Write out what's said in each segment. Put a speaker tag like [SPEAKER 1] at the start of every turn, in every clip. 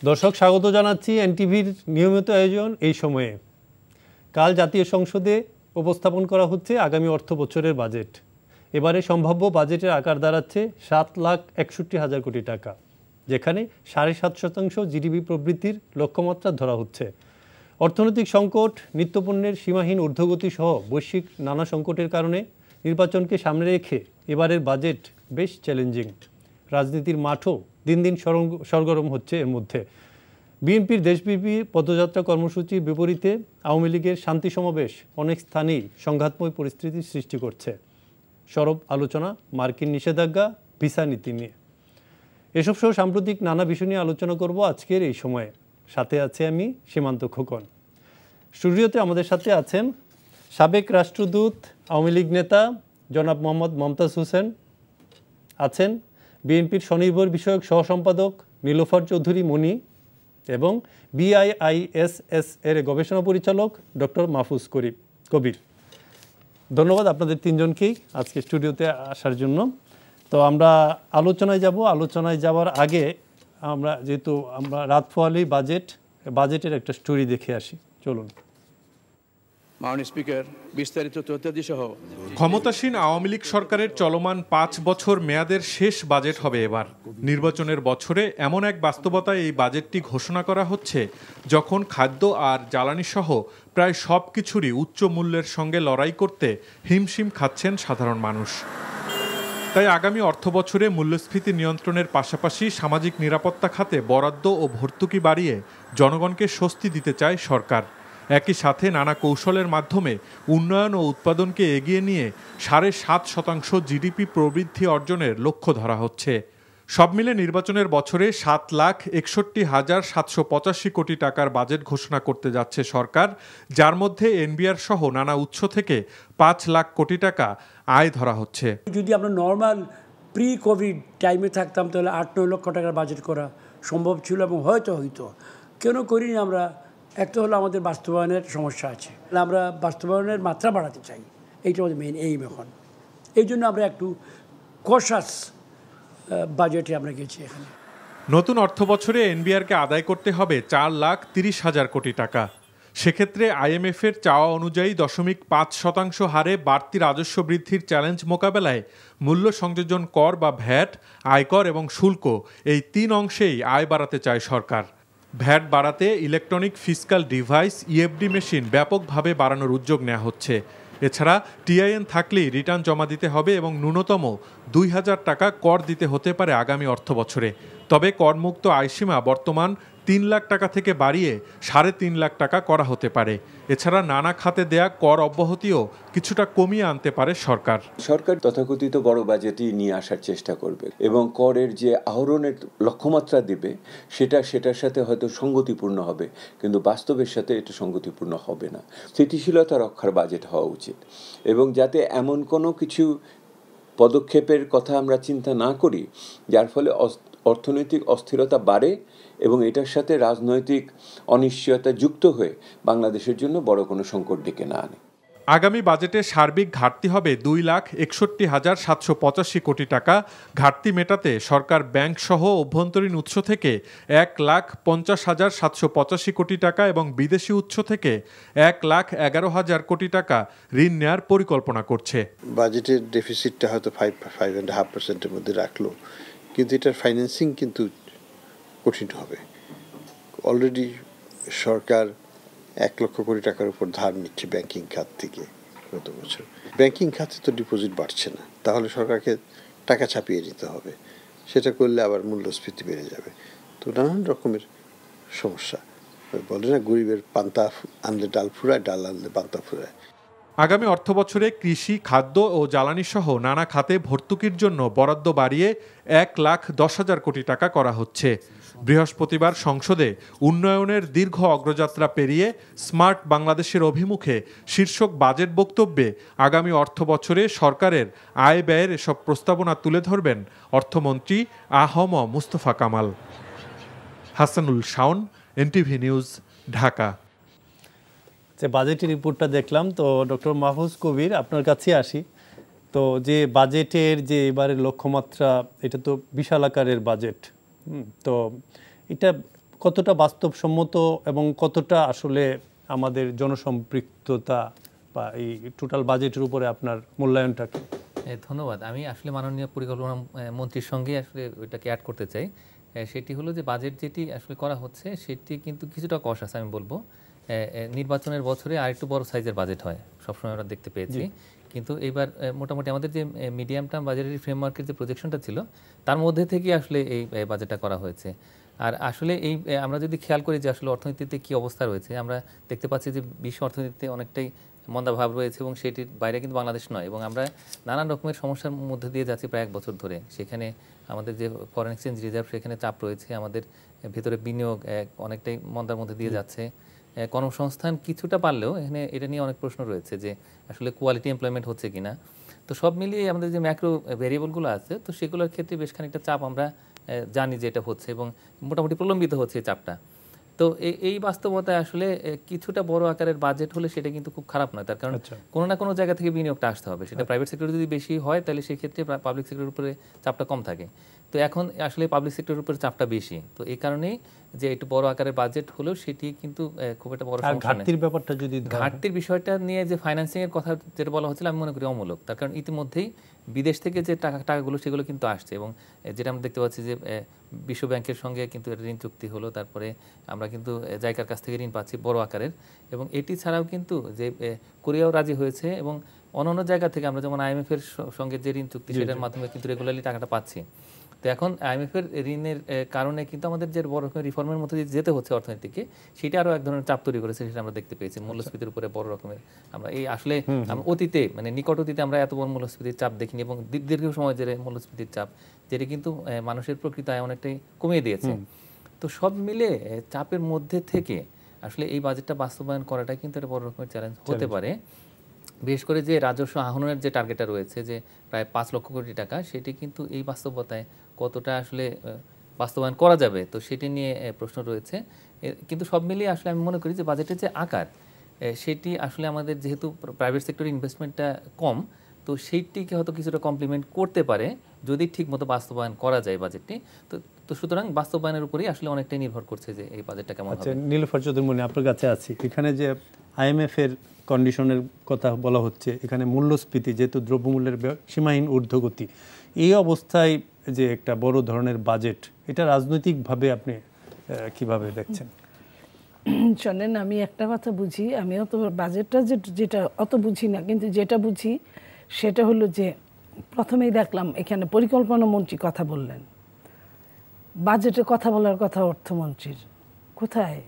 [SPEAKER 1] দর্শক স্বাগত জানাচ্ছি এনটিভির নিয়মিত আয়োজন এই সময়ে। কাল জাতীয় সংসদে উপস্থাপন করা হচ্ছে আগামী অর্থ বছরের বাজেট। এবারে সম্ভাব্য বাজেটের আকার দাঁড়াচ্ছে 7,61,000 কোটি টাকা, যেখানে 7.5% জিডিপি প্রবৃদ্ধির লক্ষ্যমাত্রা ধরা হচ্ছে। অর্থনৈতিক সংকট, নিত্যপণ্যের সীমাহীন ঊর্ধ্বগতি সহ বৈশ্বিক নানা সংকটের কারণে নির্বাচনকে সামনে রেখে এবারের বাজেট বেশ চ্যালেঞ্জিং। রাজনীতির মাঠও দিন দিন সরগরম হচ্ছে। এর মধ্যে বিএনপির দেশব্যাপী পদযাত্রা কর্মসূচির বিপরীতে আওয়ামী লীগের শান্তি সমাবেশ অনেক স্থানেই সংঘাতময় পরিস্থিতির সৃষ্টি করছে। সরব আলোচনা মার্কিন নিষেধাজ্ঞা, ভিসা নীতি নিয়ে এসব সহ সাম্প্রতিক নানা বিষয় নিয়ে আলোচনা করব আজকের এই সময়ে। সাথে আছে আমি সীমান্ত খোকন। স্টুডিওতে আমাদের সাথে আছেন সাবেক রাষ্ট্রদূত, আওয়ামী লীগ নেতা জনাব মোহাম্মদ মমতাজ হোসেন, আছেন বিএনপির স্বনির্ভর বিষয়ক সহসম্পাদক নীলোফার চৌধুরী মনি এবং BIISS এর গবেষণা পরিচালক ডক্টর মাহফুজ কবির। ধন্যবাদ আপনাদের তিনজনকেই আজকে স্টুডিওতে আসার জন্য। তো আমরা আলোচনায় যাব। আলোচনায় যাওয়ার আগে যেহেতু আমরা রাত পোহালেই বাজেটের একটা স্টোরি দেখে আসি। চলুন।
[SPEAKER 2] মাননীয় স্পিকার, বিস্তারিত তথ্যাদি সহ
[SPEAKER 3] ক্ষমতাসীন আওয়ামী লীগ সরকারের চলমান 5 বছর মেয়াদের শেষ বাজেট হবে এবার। নির্বাচনের বছরে এমন এক বাস্তবতায় এই বাজেটটি ঘোষণা করা হচ্ছে যখন খাদ্য আর জ্বালানি সহ প্রায় সব কিছুরই উচ্চ মূল্যের সঙ্গে লড়াই করতে হিমশিম খাচ্ছেন সাধারণ মানুষ। তাই আগামী অর্থবছরে মূল্যস্ফীতি নিয়ন্ত্রণের পাশাপাশি সামাজিক নিরাপত্তা খাতে বরাদ্দ ও ভর্তুকি বাড়িয়ে জনগণকে স্বস্তি দিতে চায় সরকার। একই সাথে নানা কৌশলের মাধ্যমে উন্নয়ন ও উৎপাদনকে এগিয়ে নিয়ে 7.5% জিডিপি প্রবৃদ্ধি অর্জনের লক্ষ্য ধরা হচ্ছে। সব মিলে নির্বাচনের বছরে 7,61,785 কোটি টাকার বাজেট ঘোষণা করতে যাচ্ছে সরকার, যার মধ্যে এনবিআর সহ নানা উৎস থেকে 5 লাখ কোটি টাকা আয় ধরা হচ্ছে।
[SPEAKER 4] যদি আমরা নর্মাল প্রি কোভিড টাইমে থাকতাম তাহলে 8-9 লক্ষ টাকার বাজেট করা সম্ভব ছিল এবং হয়তো কেন করিনি আমরা। একটা হলো আমাদের বাস্তবায়নের সমস্যা আছে, আমরা বাস্তবায়নের মাত্রা বাড়াতে চাই, এইটা আমাদের মেইন এইম। এখন এই জন্য আমরা একটু কশাস বাজেটে আমরা গেছি। এখানে
[SPEAKER 3] নতুন অর্থ বছরে এনবিআরকে আদায় করতে হবে 4,30,000 কোটি টাকা। সেক্ষেত্রে IMF এর চাওয়া অনুযায়ী 0.5% হারে বাড়তি রাজস্ব বৃদ্ধির চ্যালেঞ্জ মোকাবেলায় মূল্য সংযোজন কর বা ভ্যাট, আয়কর এবং শুল্ক এই 3 অংশেই আয় বাড়াতে চায় সরকার। ভ্যাট বাড়াতে electronic fiscal device EFD machine ব্যাপকভাবে বাড়ানোর উদ্যোগ নেওয়া হচ্ছে। এছাড়া TIN থাকলেই রিটার্ন জমা দিতে হবে এবং ন্যূনতম 2,000 টাকা কর দিতে হতে পারে আগামী অর্থ বছরে। তবে করমুক্ত আয়সীমা বর্তমান 3 লাখ টাকা থেকে বাড়িয়ে 3.5 লাখ টাকা করা হতে পারে। এছাড়া নানা খাতে দেয়া কর অব্যাহতিও কিছুটা কমিয়ে আনতে পারে সরকার।
[SPEAKER 5] সরকার তথাকথিত বড় বাজেটই নিয়ে আসার চেষ্টা করবে এবং করের যে আহরণের লক্ষ্যমাত্রা দিবে সেটার সাথে হয়তো সঙ্গতিপূর্ণ হবে, কিন্তু বাস্তবের সাথে এটা সঙ্গতিপূর্ণ হবে না। স্থিতিশীলতা রক্ষার বাজেট হওয়া উচিত এবং যাতে এমন কোনো কিছু পদক্ষেপের কথা আমরা চিন্তা না করি যার ফলে অর্থনৈতিক অস্থিরতা বাড়ে এবং এটার সাথে রাজনৈতিক অনিশ্চয়তা যুক্ত হয়ে বাংলাদেশের জন্য বড় কোনো সংকট ডেকে না আনে।
[SPEAKER 3] আগামী বাজেটে সার্বিক ঘাটতি হবে 2,61,785 কোটি টাকা। ঘাটতি মেটাতে সরকার ব্যাংক সহ অভ্যন্তরীণ উৎস থেকে 1,50,785 কোটি টাকা এবং বিদেশি উৎস থেকে 1,11,000 কোটি টাকা ঋণ নেয়ার পরিকল্পনা করছে।
[SPEAKER 6] বাজেটের ডেফিসিটটা হয়তো 5.5%-এর মধ্যে রাখলো, কিন্তু এটার ফাইন্যান্সিং কিন্তু কঠিন হবে। অলরেডি সরকার 1 লক্ষ কোটি টাকার উপর ধার নিচ্ছে ব্যাংকিং খাত থেকে গত বছর। ব্যাংকিং খাতে তো ডিপোজিট বাড়ছে না, তাহলে সরকারকে টাকা ছাপিয়ে নিতে হবে। সেটা করলে আবার মূল্যস্ফীতি বেড়ে যাবে। তো নানান রকমের সমস্যা। বলে না, গরিবের পান্তা আনলে ডাল ফুরায়, ডাল আনলে পান্তা ফুরায়।
[SPEAKER 3] আগামী অর্থ বছরে কৃষি, খাদ্য ও জ্বালানি সহ নানা খাতে ভর্তুকির জন্য বরাদ্দ বাড়িয়ে 1,10,000 কোটি টাকা করা হচ্ছে। বৃহস্পতিবার সংসদে উন্নয়নের দীর্ঘ অগ্রযাত্রা পেরিয়ে স্মার্ট বাংলাদেশের অভিমুখে শীর্ষক বাজেট বক্তব্যে আগামী অর্থ বছরে সরকারের আয় ব্যয়ের এসব প্রস্তাবনা তুলে ধরবেন অর্থমন্ত্রী আ.হ.ম মুস্তফা কামাল। Hasanul Shaon, NTV news, Dhaka.
[SPEAKER 1] যে বাজেটের রিপোর্টটা দেখলাম, তো ডক্টর মাহফুজ কবির আপনার কাছে আসি। তো যে বাজেটের যে এবারের লক্ষ্যমাত্রা, এটা তো বিশাল আকারের বাজেট। তো এটা কতটা বাস্তবসম্মত এবং কতটা আসলে আমাদের জনসম্পৃক্ততা বা এই টোটাল বাজেটের উপরে আপনার মূল্যায়নটাকে?
[SPEAKER 7] ধন্যবাদ। আমি আসলে মাননীয় পরিকল্পনা মন্ত্রীর সঙ্গে আসলে ওইটাকে অ্যাড করতে চাই। সেটি হলো যে বাজেট যেটি আসলে করা হচ্ছে সেটি কিন্তু কিছুটা কষাস আমি বলবো। নির্বাচনের বছরে আরেকটু বড় সাইজের বাজেট হয়, সবসময় আমরা দেখতে পেয়েছি। কিন্তু এবার মোটামুটি আমাদের যে মিডিয়াম টার্ম বাজেটের ফ্রেমওয়ার্কের যে প্রজেকশনটা ছিল তার মধ্যে থেকে আসলে এই বাজেটটা করা হয়েছে। আর আসলে এই আমরা যদি খেয়াল করি যে আসলে অর্থনীতিতে কী অবস্থা রয়েছে, আমরা দেখতে পাচ্ছি যে বিশ্ব অর্থনীতিতে অনেকটাই মন্দাভাব রয়েছে এবং সেটির বাইরে কিন্তু বাংলাদেশ নয়, এবং আমরা নানান রকমের সমস্যার মধ্যে দিয়ে যাচ্ছি প্রায় 1 বছর ধরে। সেখানে আমাদের যে ফরেন এক্সচেঞ্জ রিজার্ভ সেখানে চাপ রয়েছে, আমাদের ভেতরে বিনিয়োগ অনেকটাই মন্দার মধ্যে দিয়ে যাচ্ছে, কর্মসংস্থান কিছুটা পারলেও এখানে এটা নিয়ে অনেক প্রশ্ন রয়েছে যে আসলে কোয়ালিটি এমপ্লয়মেন্ট হচ্ছে কিনা। তো সব মিলিয়ে আমাদের যে ম্যাক্রো ভেরিয়েবলগুলো আছে তো সেগুলোর ক্ষেত্রে বেশ খানিকটা চাপ আমরা জানি যে এটা হচ্ছে এবং মোটামুটি প্রলম্বিত হচ্ছে এই চাপটা। তো এই বাস্তবতায় আসলে কিছুটা বড় আকারের বাজেট হলে সেটা কিন্তু খুব খারাপ নয়, তার কারণ কোনো না কোনো জায়গা থেকে বিনিয়োগটা আসতে হবে। সেটা প্রাইভেট সেক্টর যদি বেশি হয় তাহলে সেক্ষেত্রে পাবলিক সেক্টরের উপরে চাপটা কম থাকে। তো এখন আসলে পাবলিক সেক্টরের উপরে চাপটা বেশি, তো এই কারণেই যে একটু বড় আকারের বাজেট হলেও সেটি কিন্তু খুব একটা বড় সমস্যা নেই।
[SPEAKER 1] ঘাটতির ব্যাপারটা যদি
[SPEAKER 7] ঘাটতির বিষয়টা নিয়ে যে ফাইন্যান্সিং এর কথা যেটা বলা হচ্ছিল আমি মনে করি অমূলক, তার কারণ ইতিমধ্যেই বিদেশ থেকে যে টাকাগুলো সেগুলো কিন্তু আসছে, এবং যেটা আমরা দেখতে পাচ্ছি যে বিশ্ব ব্যাংকের সঙ্গে কিন্তু ঋণ চুক্তি হলো, তারপরে আমরা কিন্তু জায়গার কাছ থেকে ঋণ পাচ্ছি বড় আকারের, এবং এটি ছাড়াও কিন্তু যে কোরিয়াও রাজি হয়েছে, এবং অন্যান্য জায়গা থেকে আমরা যেমন IMF এর সঙ্গে যে ঋণ চুক্তি সেটার মাধ্যমে কিন্তু রেগুলারলি টাকাটা পাচ্ছি। তো এখন IMF এর ঋণের কারণে কিন্তু আমাদের যে বড় রকমের রিফর্মের মধ্যে যেতে হচ্ছে অর্থনীতিকে, সেটা আরও এক ধরনের চাপ তৈরি করেছে, সেটা আমরা দেখতে পেয়েছি। মূল্যস্ফীতির উপরে বড় রকমের আমরা এই আসলে অতীতে মানে নিকট অতীতে আমরা এত বড় মূল্যস্ফীতির চাপ দেখিনি, এবং দীর্ঘ সময় যে মূল্যস্ফীতির চাপ যেটা কিন্তু মানুষের প্রকৃত আয় অনেকটাই কমিয়ে দিয়েছে। তো সব মিলে চাপের মধ্যে থেকে আসলে এই বাজেটটা বাস্তবায়ন করাটা কিন্তু একটা বড় রকমের চ্যালেঞ্জ হতে পারে। বিশেষ করে যে রাজস্ব আহরণের যে টার্গেটটা রয়েছে যে প্রায় 5 লক্ষ কোটি টাকা, সেটি কিন্তু এই বাস্তবতায় কতটা আসলে বাস্তবায়ন করা যাবে তো সেটি নিয়ে প্রশ্ন রয়েছে। কিন্তু সব মিলিয়ে আসলে আমি মনে করি যে বাজেটের যে আকার সেটি আসলে আমাদের যেহেতু প্রাইভেট সেক্টর ইনভেস্টমেন্টটা কম, তো সেইটিকে হয়তো কিছুটা কমপ্লিমেন্ট করতে পারে যদি ঠিকমতো বাস্তবায়ন করা যায় বাজেটটি। তো সুতরাং বাস্তবায়নের উপরেই আসলে অনেকটাই নির্ভর করছে যে এই বাজেটটা কেমন হবে।
[SPEAKER 1] নীলুফার চৌধুরী মনি, আপনার কাছে আছি। এখানে যে IMF এর কন্ডিশনের কথা বলা হচ্ছে, এখানে মূল্যস্ফীতি যেহেতু দ্রব্যমূল্যের সীমাহীন ঊর্ধ্বগতি, এই অবস্থায় যে একটা বড় ধরনের বাজেট, এটা রাজনৈতিকভাবে আপনি কিভাবে দেখছেন?
[SPEAKER 8] শোনেন, আমি একটা কথা বুঝি, আমি অত বাজেটটা যেটা অত বুঝি না, কিন্তু যেটা বুঝি সেটা হলো যে প্রথমেই দেখলাম এখানে পরিকল্পনা মন্ত্রী কথা বললেন, বাজেটে কথা বলার কথা অর্থমন্ত্রীর। কোথায়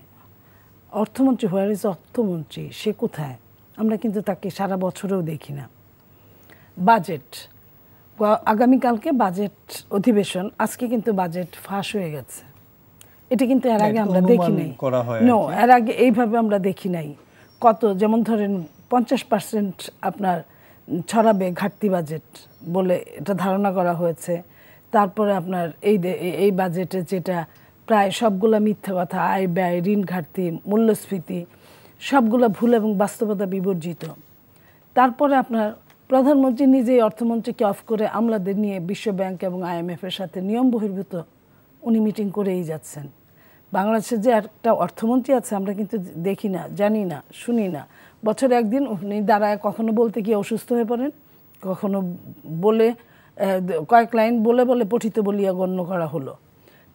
[SPEAKER 8] অর্থমন্ত্রী? হোয়ার ইজ অর্থমন্ত্রী? সে কোথায়? আমরা কিন্তু তাকে সারা বছরেও দেখি না। বাজেট আগামীকালকে বাজেট অধিবেশন, আজকে কিন্তু বাজেট ফাঁস হয়ে গেছে। এটা কিন্তু এর আগে আমরা দেখি নাই। নো, এর আগে এইভাবে আমরা দেখি নাই। কত, যেমন ধরেন 50% আপনার ছড়াবে ঘাটতি বাজেট বলে এটা ধারণা করা হয়েছে। তারপরে আপনার এই বাজেটে যেটা প্রায় সবগুলা মিথ্যা কথা, আয় ব্যয়, ঋণ ঘাটতি, মূল্যস্ফীতি সবগুলা ভুল এবং বাস্তবতা বিবর্জিত। তারপরে আপনার প্রধানমন্ত্রী নিজেই অর্থমন্ত্রীকে অফ করে আমলাদের নিয়ে বিশ্ব ব্যাংক এবং IMF এর সাথে নিয়ম বহির্ভূত উনি মিটিং করেই যাচ্ছেন। বাংলাদেশের যে একটা অর্থমন্ত্রী আছে আমরা কিন্তু দেখি না, জানি না, শুনি না। বছরে একদিন উনি দাঁড়ায় কখনো বলতে গিয়ে অসুস্থ হয়ে পড়েন, কখনো বলে কয়েক লাইন বলে পঠিত বলিয়া গণ্য করা হলো।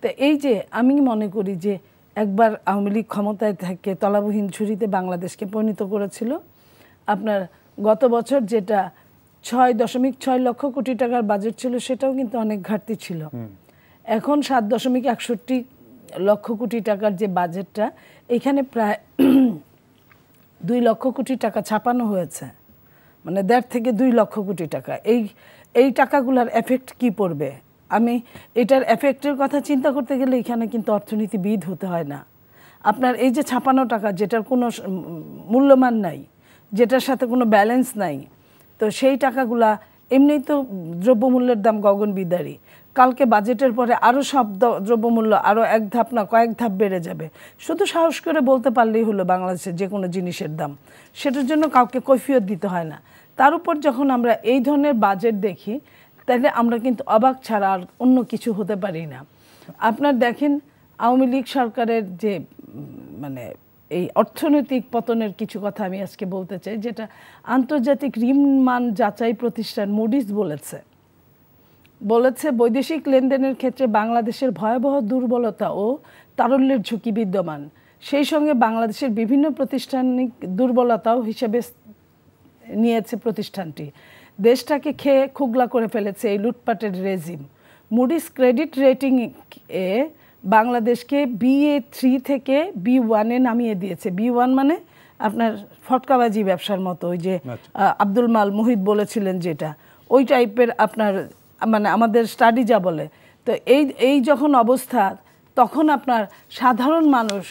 [SPEAKER 8] তো এই যে আমি মনে করি যে একবার আওয়ামী লীগ ক্ষমতায় থেকে তলাবিহীন ঝুড়িতে বাংলাদেশকে পরিণত করেছিল। আপনার গত বছর যেটা 6.6 লক্ষ কোটি টাকার বাজেট ছিল সেটাও কিন্তু অনেক ঘাটতি ছিল। এখন 7.61 লক্ষ কোটি টাকার যে বাজেটটা, এখানে প্রায় 2 লক্ষ কোটি টাকা ছাপানো হয়েছে, মানে 1.5 থেকে 2 লক্ষ কোটি টাকা। এই টাকাগুলোর এফেক্ট কি পড়বে? আমি এটার এফেক্টের কথা চিন্তা করতে গেলে এখানে কিন্তু অর্থনীতিবিদ হতে হয় না। আপনার এই যে ছাপানো টাকা, যেটার কোনো মূল্যমান নাই, যেটার সাথে কোনো ব্যালেন্স নাই, তো সেই টাকাগুলা এমনিই তো দ্রব্যমূল্যের দাম গগনবিদারী। কালকে বাজেটের পরে আরও সব দ্রব্যমূল্য আরও এক ধাপ না কয়েক ধাপ বেড়ে যাবে। শুধু সাহস করে বলতে পারলেই হলো বাংলাদেশের যে কোনো জিনিসের দাম, সেটার জন্য কাউকে কৈফিয়ত দিতে হয় না। তার উপর যখন আমরা এই ধরনের বাজেট দেখি তাহলে আমরা কিন্তু অবাক ছাড়া আর অন্য কিছু হতে পারি না। আপনার দেখেন আওয়ামী লীগ সরকারের যে মানে এই অর্থনৈতিক পতনের কিছু কথা আমি আজকে বলতে চাই, যেটা আন্তর্জাতিক ঋণ মান যাচাই প্রতিষ্ঠান মুডিস বলেছে বৈদেশিক লেনদেনের ক্ষেত্রে বাংলাদেশের ভয়াবহ দুর্বলতা ও তারল্যের ঝুঁকি বিদ্যমান। সেই সঙ্গে বাংলাদেশের বিভিন্ন প্রাতিষ্ঠানিক দুর্বলতাও হিসেবে নিয়েছে প্রতিষ্ঠানটি। দেশটাকে খেয়ে খুগলা করে ফেলেছে এই লুটপাটের রেজিম। মুডিস ক্রেডিট রেটিং এ বাংলাদেশকে BA3 থেকে B1 নামিয়ে দিয়েছে। B1 মানে আপনার ফটকাবাজি ব্যবসার মতো, ওই যে আব্দুল মাল মুহিত বলেছিলেন যেটা, ওই টাইপের আপনার মানে আমাদের স্টাডি যা বলে। তো এই যখন অবস্থা, তখন আপনার সাধারণ মানুষ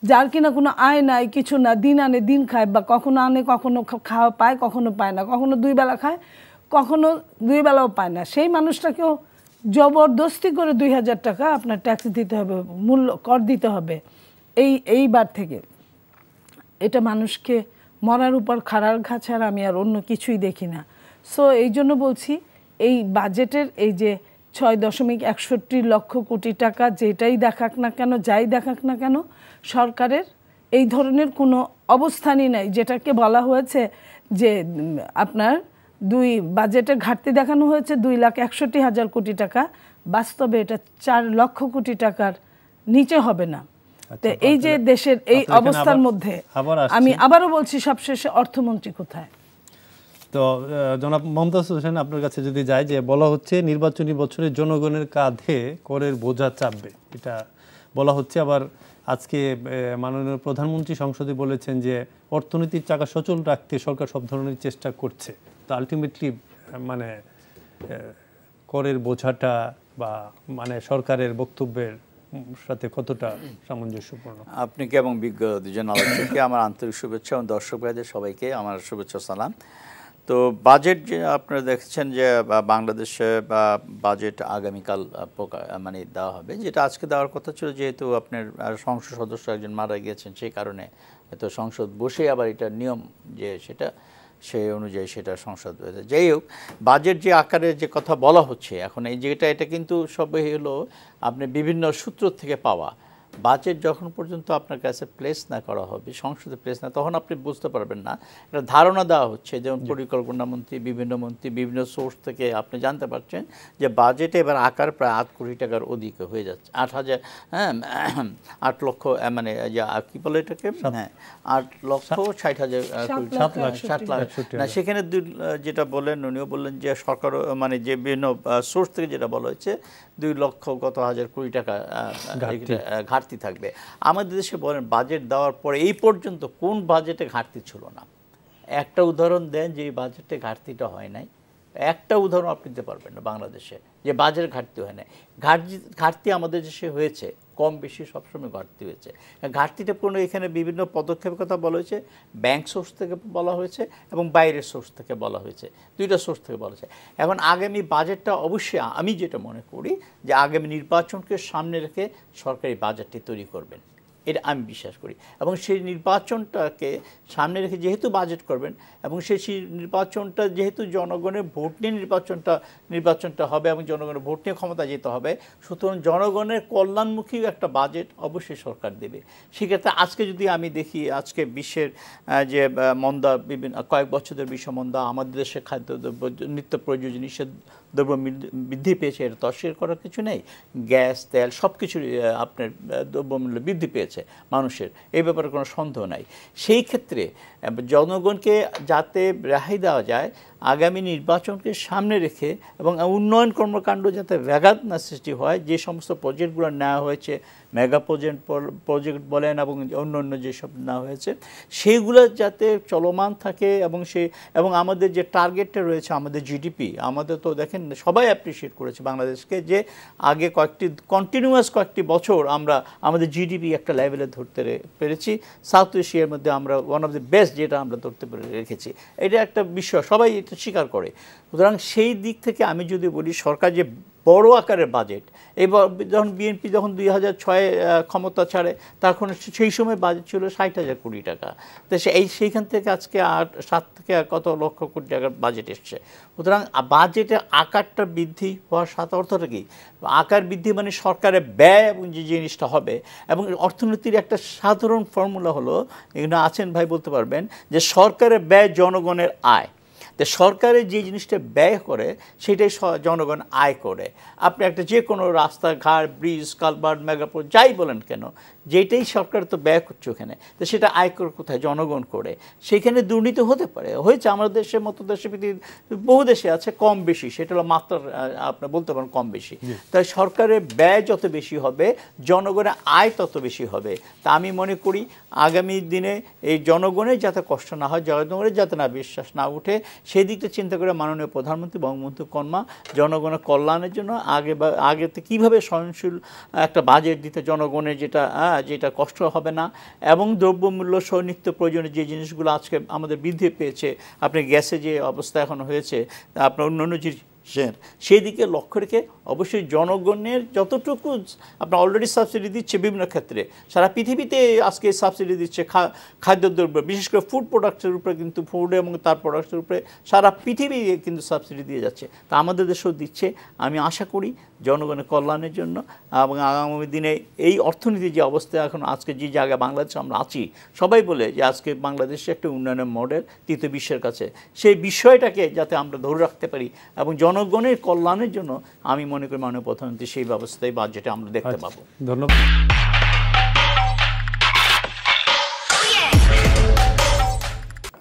[SPEAKER 8] যার কিনা কোনো আয় নাই, কিছু না, দিন আনে দিন খায়, বা কখনো আনে কখনো খাওয়া পায়, কখনো পায় না, কখনো 2 বেলা খায়, কখনো 2 বেলাও পায় না, সেই মানুষটাকেও জবরদস্তি করে 2000 টাকা আপনার ট্যাক্স দিতে হবে, মূল্য কর দিতে হবে এইবার থেকে। এটা মানুষকে মরার উপর খাড়ার ঘা ছাড়া আমি আর অন্য কিছুই দেখি না। সো এই জন্য বলছি, এই বাজেটের এই যে 6.61 লক্ষ কোটি টাকা যেটাই দেখাক না কেন, যাই দেখাক না কেন, সরকারের এই ধরনের কোনো অবস্থানই নাই। যেটাকে বলা হয়েছে যে আপনার বাজেটে ঘাটতি দেখানো হয়েছে 2,61,000 কোটি টাকা, বাস্তবে এটা 4 লক্ষ কোটি টাকার নিচে হবে না। তো এই যে দেশের এই অবস্থার মধ্যে আমি আবারও বলছি, সবশেষে অর্থমন্ত্রী কোথায়?
[SPEAKER 1] তো জনাব মমতাজ হোসেন, আপনার কাছে যদি যায়, যে বলা হচ্ছে নির্বাচনী বছরে জনগণের কাঁধে করের বোঝা চাপবে, এটা বলা হচ্ছে। আবার আজকে মাননীয় প্রধানমন্ত্রী সংসদে বলেছেন যে অর্থনীতির চাকা সচল রাখতে সরকার সব ধরনের চেষ্টা করছে। তো আলটিমেটলি মানে করের বোঝাটা বা মানে সরকারের বক্তব্যের সাথে কতটা সামঞ্জস্যপূর্ণ?
[SPEAKER 9] আপনাকে এবং বিজ্ঞ দুজন আলোচককে আমার আন্তরিক শুভেচ্ছা, এবং দর্শক ভাইদের সবাইকে আমার শুভেচ্ছা সালাম। তো বাজেট যে আপনারা দেখছেন যে বাংলাদেশে বাজেট আগামীকাল মানে দেওয়া হবে, যেটা আজকে দেওয়ার কথা ছিল, যেহেতু আপনার সংসদ সদস্য একজন মারা গিয়েছেন, সেই কারণে তো সংসদ বসে আবার এটা নিয়ম যে সেটা সেই অনুযায়ী সেটা সংসদ হয়েছে। যাই হোক, বাজেট যে আকারে যে কথা বলা হচ্ছে এখন, এই যেটা এটা কিন্তু সবই হলো আপনি বিভিন্ন সূত্র থেকে পাওয়া। বাজেট যখন পর্যন্ত আপনার কাছে প্লেস না করা হবে, সংসদে প্লেস না, তখন আপনি বুঝতে পারবেন না। একটা ধারণা দেওয়া হচ্ছে, যেমন পরিকল্পনা মন্ত্রী, বিভিন্ন সোর্স থেকে আপনি জানতে পারছেন যে বাজেটে এবার আকার প্রায় 8 কোটি টাকার অধিক হয়ে যাচ্ছে। 8 লক্ষ মানে কি বলে এটাকে, হ্যাঁ 8,60,000 7 লাখ না, সেখানে যেটা বললেন উনিও বললেন যে সরকার মানে যে বিভিন্ন সোর্স থেকে যেটা বলা হয়েছে 2 লক্ষ কত হাজার কোটি টাকা ঘাটতি থাকবে। আমাদের দেশে বলেন বাজেট দেওয়ার পরে এই পর্যন্ত কোন বাজেটে ঘাটতি ছিল না? একটা উদাহরণ দেন যে এই বাজেটে ঘাটতিটা হয় নাই, একটা উদাহরণ আপনি দিতে পারবেন না বাংলাদেশে যে বাজেটের ঘাটতি হয় নাই। ঘাটতি আমাদের দেশে হয়েছে, কম বেশি সবসময় ঘাটতি হয়েছে। ঘাটতিটা পূর্ণ এখানে বিভিন্ন পদক্ষেপের কথা বলা হয়েছে, ব্যাংক সোর্স থেকে বলা হয়েছে এবং বাইরের সোর্স থেকে বলা হয়েছে, 2টা সোর্স থেকে বলা হয়েছে। এখন আগামী বাজেটটা অবশ্যই আমি যেটা মনে করি যে আগামী নির্বাচনকে সামনে রেখে সরকারি বাজেটটি তৈরি করবেন, এটা আমি বিশ্বাস করি। এবং সেই নির্বাচনটাকে সামনে রেখে যেহেতু বাজেট করবেন, এবং সেই নির্বাচনটা যেহেতু জনগণের ভোট নিয়ে নির্বাচনটা হবে এবং জনগণের ভোট নিয়ে ক্ষমতা যেতে হবে, সুতরাং জনগণের কল্যাণমুখী একটা বাজেট অবশ্যই সরকার দেবে। সেক্ষেত্রে আজকে যদি আমি দেখি, আজকে বিশ্বের যে মন্দা, বিভিন্ন কয়েক বছরের বিশ্ব মন্দা, আমাদের দেশে খাদ্যদ্রব্য নিত্য প্রয়োজনীয় দ্রব্য বৃদ্ধি পেয়েছে, এটা তো অস্বীকার করার কিছু নেই। গ্যাস, তেল সব কিছুর আপনার দ্রব্যমূল্য বৃদ্ধি পেয়েছে মানুষের, এই ব্যাপারে কোনো সন্দেহ নাই। সেই ক্ষেত্রে জনগণকে যাতে রেহাই দেওয়া যায়, আগামী নির্বাচনকে সামনে রেখে এবং উন্নয়ন কর্মকাণ্ড যাতে ব্যাঘাত না সৃষ্টি হয়, যে সমস্ত প্রজেক্টগুলো নেওয়া হয়েছে, মেগা প্রজেক্ট বলেন এবং অন্য যেসব নেওয়া হয়েছে, সেইগুলো যাতে চলমান থাকে। এবং আমাদের যে টার্গেটটা রয়েছে, আমাদের জিডিপি, আমাদের তো দেখেন সবাই অ্যাপ্রিসিয়েট করেছে বাংলাদেশকে, যে আগে কন্টিনিউয়াস কয়েকটি বছর আমরা আমাদের জিডিপি একটা লেভেলে ধরতে পেরেছি। সাউথ এশিয়ার মধ্যে আমরা ওয়ান অফ দ্য বেস্ট যেটা আমরা ধরতে পেরে রেখেছি, এটা একটা বিষয়, সবাই এটা স্বীকার করে। সুতরাং সেই দিক থেকে আমি যদি বলি, সরকার যে বড় আকারের বাজেট। এবার যখন বিএনপি যখন 2006 ক্ষমতা ছাড়ে তখন সেই সময় বাজেট ছিল 60,000 কোটি টাকা। তো সেইখান থেকে আজকে 7 থেকে কত লক্ষ কোটি টাকার বাজেট এসছে। সুতরাং বাজেটের আকারটা বৃদ্ধি হওয়ার সাথে অর্থটা কি, আকার বৃদ্ধি মানে সরকারের ব্যয় এবং যে জিনিসটা হবে। এবং অর্থনীতির একটা সাধারণ ফর্মুলা হলো, এখানে আছেন ভাই বলতে পারবেন, যে সরকারের ব্যয় জনগণের আয়। তো সরকারের যে জিনিসটা ব্যয় করে সেটাই জনগণ আয় করে। আপনি একটা যে কোনো রাস্তাঘাট, ব্রিজ, কালভার্ট, মেগাপোল যাই বলেন কেন, যেটাই সরকার তো ব্যয় করছে ওখানে, তো সেটা আয় করে কোথায়, জনগণ করে। সেখানে দুর্নীতি হতে পারে, হয়েছে আমাদের দেশের মতো দেশে, পৃথিবীর বহু দেশে আছে কম বেশি, সেটা হলো মাত্রার আপনি বলতে পারেন কম বেশি। তাই সরকারের ব্যয় যত বেশি হবে জনগণের আয় তত বেশি হবে। তা আমি মনে করি আগামী দিনে এই জনগণের যাতে কষ্ট না হয়, জনগণের যাতে না বিশ্বাস না উঠে, সেই দিকটা চিন্তা করে মাননীয় প্রধানমন্ত্রী বঙ্গবন্ধু কন্যা জনগণের কল্যাণের জন্য আগেতে কীভাবে সহনশীল একটা বাজেট দিতে, জনগণের যেটা কষ্ট হবে না, এবং দ্রব্যমূল্য সহ নিত্য প্রয়োজনীয় যে জিনিসগুলো আজকে আমাদের বৃদ্ধি পেয়েছে, আপনি গ্যাসে যে অবস্থা এখন হয়েছে, আপনার অন্যান্য সেই দিকে লক্ষ্য রেখে অবশ্যই জনগণের যতটুকু আপনার অলরেডি সাবসিডি দিচ্ছে বিভিন্ন ক্ষেত্রে, সারা পৃথিবীতে আজকে সাবসিডি দিচ্ছে খাদ্যদ্রব্য, বিশেষ করে ফুড প্রোডাক্টের উপরে, কিন্তু ফুড এবং তার প্রোডাক্টের উপরে সারা পৃথিবী কিন্তু সাবসিডি দিয়ে যাচ্ছে। তা আমাদের দেশেও দিচ্ছে। আমি আশা করি জনগণের কল্যাণের জন্য এবং আগামী দিনে এই অর্থনীতির যে অবস্থা এখন আজকে যে জায়গায় বাংলাদেশে আমরা আছি, সবাই বলে যে আজকে বাংলাদেশে একটা উন্নয়নের মডেল তৃতীয় বিশ্বের কাছে, সেই বিষয়টাকে যাতে আমরা ধরে রাখতে পারি এবং জনগণের কল্যাণের জন্য আমি মনে করি মাননীয় প্রধানমন্ত্রী সেই ব্যবস্থায় বাজেটে আমরা দেখতে পাবো।
[SPEAKER 1] ধন্যবাদ।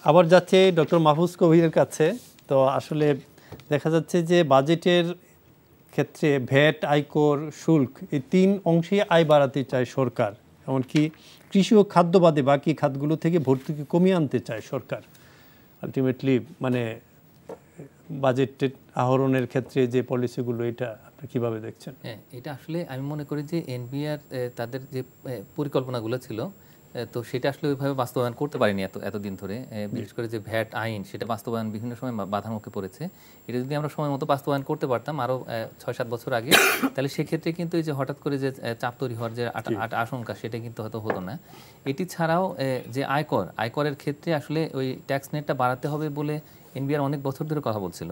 [SPEAKER 1] আবার যাচ্ছে ডক্টর মাহফুজ কবিরের কাছে। তো আসলে দেখা যাচ্ছে যে বাজেটের ক্ষেত্রে ভ্যাট, আয়কর, শুল্ক এই 3 অংশে আয় বাড়াতে চায় সরকার। এমনকি কৃষি ও খাদ্য বাদে বাকি খাতগুলো থেকে ভর্তুকি কমিয়ে আনতে চায় সরকার। আলটিমেটলি মানে বাজেটের আহরণের ক্ষেত্রে যে পলিসিগুলো, এটা আপনি কীভাবে দেখছেন?
[SPEAKER 7] হ্যাঁ, এটা আসলে আমি মনে করি যে এনবিআর তাদের যে পরিকল্পনাগুলো ছিল, তো সেটা আসলে ওইভাবে বাস্তবায়ন করতে পারেনি এতদিন ধরে। বিশেষ করে যে ভ্যাট আইন, সেটা বাস্তবায়ন বিভিন্ন সময় বাধার মুখে পড়েছে। এটা যদি আমরা সময় মতো বাস্তবায়ন করতে পারতাম আরও 6-7 বছর আগে, তাহলে সেক্ষেত্রে কিন্তু এই যে হঠাৎ করে যে চাপ তৈরি হওয়ার যে আশঙ্কা, সেটা কিন্তু হয়তো হতো না। এটি ছাড়াও যে আয়করের ক্ষেত্রে আসলে ওই ট্যাক্স নেটটা বাড়াতে হবে বলে এনবিআর অনেক বছর ধরে কথা বলছিল।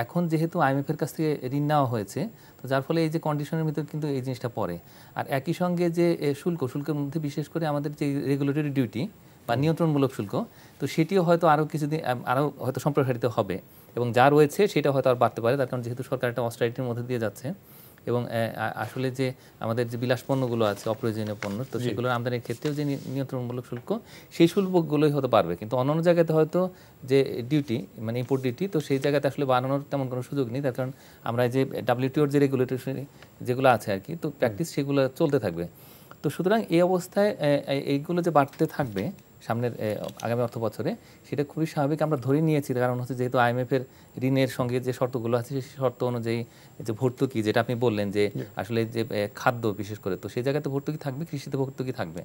[SPEAKER 7] এখন যেহেতু আইএমএফের কাছ থেকে ঋণ নেওয়া হয়েছে, তো যার ফলে এই যে কন্ডিশনের ভিতর কিন্তু এই জিনিসটা পড়ে। আর একই সঙ্গে যে শুল্কের মধ্যে বিশেষ করে আমাদের যে রেগুলেটরি ডিউটি বা নিয়ন্ত্রণমূলক শুল্ক, তো সেটিও হয়তো আরও কিছুদিন আরও হয়তো সম্প্রসারিত হবে, এবং যা রয়েছে সেটা হয়তো আর বাড়তে পারে। তার কারণ যেহেতু সরকার একটা অস্টারিটির মধ্যে দিয়ে যাচ্ছে, এবং আসলে যে আমাদের যে বিলাস পণ্যগুলো আছে, অপ্রয়োজনীয় পণ্য, তো সেগুলোর আমদানির ক্ষেত্রেও যে নিয়ন্ত্রণমূলক শুল্ক, সেই শুল্কগুলোই হতে পারবে। কিন্তু অন্যান্য জায়গাতে হয়তো যে ডিউটি মানে ইম্পোর্ট ডিউটি, তো সেই জায়গাতে আসলে বাড়ানোর তেমন কোনো সুযোগ নেই। তার কারণ আমরা যে WTOর যে রেগুলেটরি যেগুলো আছে আর কি, তো প্র্যাকটিস সেগুলো চলতে থাকবে। তো সুতরাং এই অবস্থায় এইগুলো যে বাড়তে থাকবে সামনের আগামী অর্থ বছরে, সেটা খুবই স্বাভাবিক আমরা ধরে নিয়েছি। কারণ হচ্ছে যেহেতু আইএমএফের ঋণের সঙ্গে যে শর্তগুলো আছে, সেই শর্ত অনুযায়ী যে ভর্তুকি, যেটা আপনি বললেন যে আসলে যে খাদ্য বিশেষ করে, তো সেই জায়গাতে ভর্তুকি থাকবে, কৃষিতে ভর্তুকি থাকবে।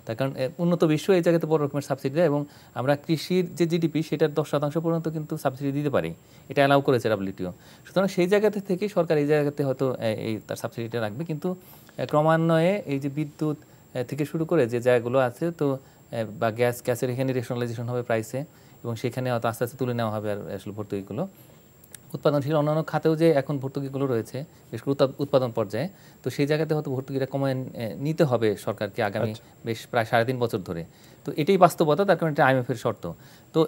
[SPEAKER 7] তার কারণ উন্নত বিশ্ব এই জায়গাতে বড় রকমের সাবসিডি দেয়, এবং আমরা কৃষির যে জিডিপি সেটার 10% পর্যন্ত কিন্তু সাবসিডি দিতে পারি, এটা অ্যালাউ করেছে WTO। সুতরাং সেই জায়গাতে থেকে সরকার এই জায়গাতে হয়তো এই তার সাবসিডিটা রাখবে। কিন্তু ক্রমান্বয়ে এই যে বিদ্যুৎ থেকে শুরু করে যে জায়গাগুলো আছে, তো বা গ্যাসের এখানে রেশনালাইজেশন হবে প্রাইসে, এবং সেখানে হয়তো আস্তে আস্তে তুলে নেওয়া হবে আর আসলে ভর্তুকিগুলো। উৎপাদনশীল অন্যান্য খাতেও যে এখন ভর্তুকিগুলো রয়েছে, বিশেষ করে উৎপাদন পর্যায়ে, তো সেই জায়গাতে হয়তো ভর্তুকিটা কমায় নিতে হবে সরকারকে আগামী বেশ প্রায় 3.5 বছর ধরে। তো এটাই বাস্তবতা, তার কারণ এটা আইএমএফের শর্ত। তো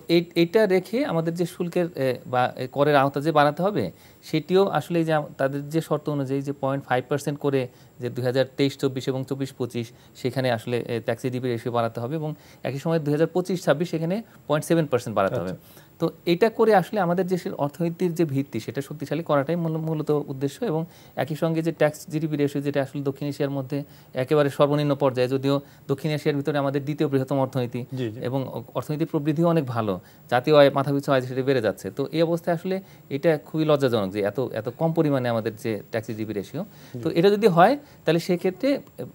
[SPEAKER 7] এইটা রেখে আমাদের যে শুল্কের বা করের আওতা যে বাড়াতে হবে, সেটিও আসলে যে তাদের যে শর্ত অনুযায়ী যে 0.5% করে যে 2023-24 এবং 24-25 সেখানে আসলে ট্যাক্স জিডিপি রেশিও বাড়াতে হবে, এবং একই সময় 2025-26 সেখানে 0.7% বাড়াতে হবে। তো এটা করে আসলে আমাদের দেশের অর্থনীতির যে ভিত্তি, সেটা শক্তিশালী করাটাই মূলত উদ্দেশ্য। এবং একই সঙ্গে যে ট্যাক্স জিডিপি রেশিও, যেটা আসলে দক্ষিণ এশিয়ার মধ্যে একেবারে সর্বনিম্ন পর্যায়ে, যদিও দক্ষিণ এশিয়ার ভিতরে আমাদের দ্বিতীয় বৃহত্তম অর্থনীতি, এবং অর্থনীতির প্রবৃদ্ধিও অনেক ভালো, জাতীয় আয় মাথাপিছু আয় সেটা বেড়ে যাচ্ছে। তো এই অবস্থায় আসলে এটা খুবই লজ্জাজনক যে এত কম পরিমাণে আমাদের যে ট্যাক্স জিডিপি রেশিও। তো এটা যদি হয়, তাহলে সেক্ষেত্রে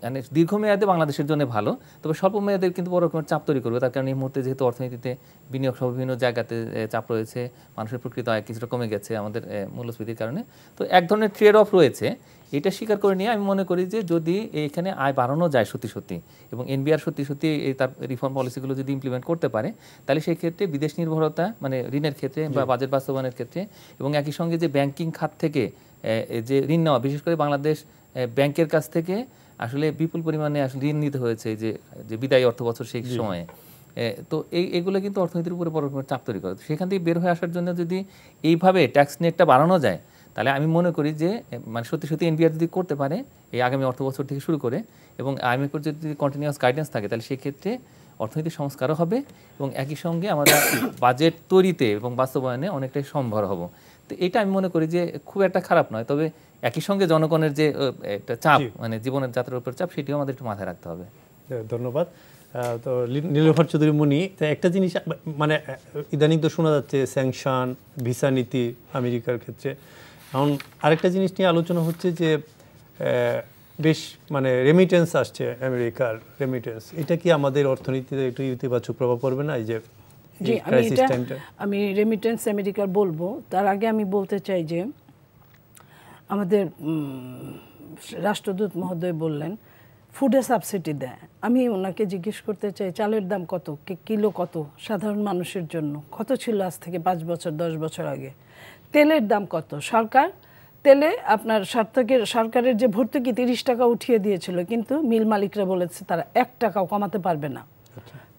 [SPEAKER 7] মানে দীর্ঘমেয়াদে বাংলাদেশের জন্য ভালো, তবে স্বল্প মেয়াদের কিন্তু বড় রকমের চাপ তৈরি করবে। তার কারণ এই মুহূর্তে যেহেতু অর্থনীতিতে বিনিয়োগ সহ বিভিন্ন জায়গাতে চাপ রয়েছে, মানুষের প্রকৃত আয় কিছুটা কমে গেছে আমাদের মূল্যস্ফীতির কারণে, তো এক ধরনের ট্রেড অফ রয়েছে। এটা স্বীকার করে নিয়ে আমি মনে করি যে যদি এখানে আয় বাড়ানো যায় সত্যি সত্যি, এবং এনবিআর সত্যি সত্যি তার রিফর্ম পলিসিগুলো যদি ইমপ্লিমেন্ট করতে পারে, তাহলে সেই ক্ষেত্রে বিদেশ নির্ভরতা মানে ঋণের ক্ষেত্রে বা বাজেট বাস্তবায়নের ক্ষেত্রে, এবং একই সঙ্গে যে ব্যাংকিং খাত থেকে যে ঋণ নেওয়া, বিশেষ করে বাংলাদেশ ব্যাংকের কাছ থেকে আসলে বিপুল পরিমাণে আসলে ঋণ নিতে হয়েছে যে বিদায়ী অর্থ বছর সেই সময়ে, তো এগুলো কিন্তু অর্থনীতির উপরে বড় রকমের চাপ তৈরি করে। সেখান থেকে বের হয়ে আসার জন্য যদি এইভাবে ট্যাক্স নেটটা বাড়ানো যায়, তাহলে আমি মনে করি যে মানে সত্যি সত্যি এনবিআর যদি করতে পারে এই আগামী অর্থ বছর থেকে শুরু করে, এবং আইএমএফের যদি কন্টিনিউয়াস গাইডেন্স থাকে, তাহলে সেক্ষেত্রে অর্থনৈতিক সংস্কারও হবে এবং একই সঙ্গে আমরা বাজেট তৈরিতে এবং বাস্তবায়নে অনেকটাই সম্ভব হব। তো এটা আমি মনে করি যে খুব একটা খারাপ নয়, তবে একই সঙ্গে জনগণের যে একটা চাপ মানে জীবনের যাত্রার উপর চাপ, সেটিও আমাদের একটু মাথায় রাখতে হবে।
[SPEAKER 1] ধন্যবাদ। তো নীলোফার চৌধুরী মুনি, একটা জিনিস মানে ইদানিং তো শোনা যাচ্ছে স্যাংশন, ভিসা নীতি আমেরিকার ক্ষেত্রে, এখন আরেকটা জিনিস নিয়ে আলোচনা হচ্ছে যে বেশ মানে রেমিটেন্স আসছে, আমেরিকার রেমিটেন্স, এটা কি আমাদের অর্থনীতিতে একটু ইতিবাচক প্রভাব পড়বে না? এই যে
[SPEAKER 8] আমি রেমিটেন্স আমেরিকার বলবো, তার আগে আমি বলতে চাই যে আমাদের রাষ্ট্রদূত মহোদয় বললেন ফুডে সাবসিডি দেয়। আমি ওনাকে জিজ্ঞেস করতে চাই চালের দাম কত, কিলো কত সাধারণ মানুষের জন্য, কত ছিল আজ থেকে 5 বছর 10 বছর আগে? তেলের দাম কত? সরকার তেলে আপনার সরকারের যে ভর্তুকি 30 টাকা উঠিয়ে দিয়েছিল, কিন্তু মিল মালিকরা বলেছে তারা 1 টাকাও কমাতে পারবে না।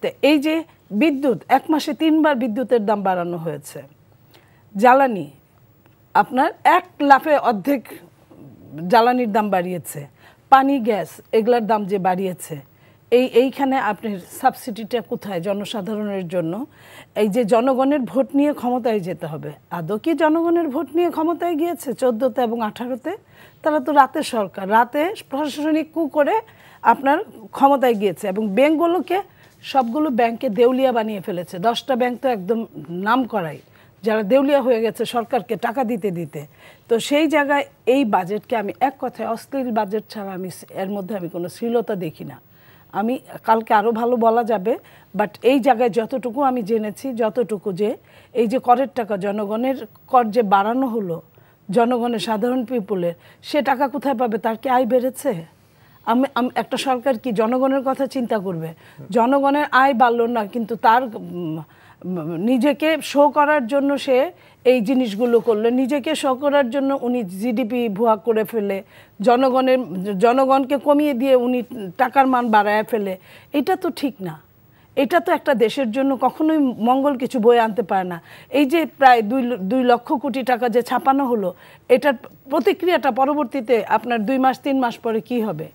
[SPEAKER 8] তো এই যে বিদ্যুৎ, 1 মাসে 3 বার বিদ্যুতের দাম বাড়ানো হয়েছে। জ্বালানি আপনার 1 লাফে অর্ধেক জ্বালানির দাম বাড়িয়েছে। পানি, গ্যাস এগুলার দাম যে বাড়িয়েছে, এইখানে আপনার সাবসিডিটা কোথায় জনসাধারণের জন্য? এই যে জনগণের ভোট নিয়ে ক্ষমতায় যেতে হবে, আদৌ কি জনগণের ভোট নিয়ে ক্ষমতায় গিয়েছে 14তে এবং 18তে? তারা তো রাতে সরকার, রাতে প্রশাসনিক কু করে আপনার ক্ষমতায় গিয়েছে, এবং ব্যাংকগুলোকে সবগুলো ব্যাংকে দেউলিয়া বানিয়ে ফেলেছে। 10টা ব্যাংক তো একদম নাম করাই, যারা দেউলিয়া হয়ে গেছে সরকারকে টাকা দিতে দিতে। তো সেই জায়গায় এই বাজেটকে আমি এক কথায় অশ্লীল বাজেট ছাড়া আমি এর মধ্যে আমি কোনো শ্লীলতা দেখি না। আমি কালকে আরও ভালো বলা যাবে, বাট এই জায়গায় যতটুকু আমি জেনেছি, যতটুকু যে এই যে করের টাকা জনগণের কর যে বাড়ানো হলো জনগণের সাধারণ পিপুলের, সে টাকা কোথায় পাবে? তার কি আয় বেড়েছে? একটা সরকার কি জনগণের কথা চিন্তা করবে? জনগণের আয় বাড়লো না, কিন্তু তার নিজেকে শো করার জন্য সে এই জিনিসগুলো করলো, নিজেকে শো করার জন্য উনি জিডিপি ভুয়া করে ফেলে, জনগণকে কমিয়ে দিয়ে উনি টাকার মান বাড়ায় ফেলে। এটা তো ঠিক না। এটা তো একটা দেশের জন্য কখনোই মঙ্গল কিছু বয়ে আনতে পারে না। এই যে প্রায় 2 লক্ষ কোটি টাকা যে ছাপানো হলো, এটার প্রতিক্রিয়াটা পরবর্তীতে আপনার 2 মাস 3 মাস পরে কি হবে?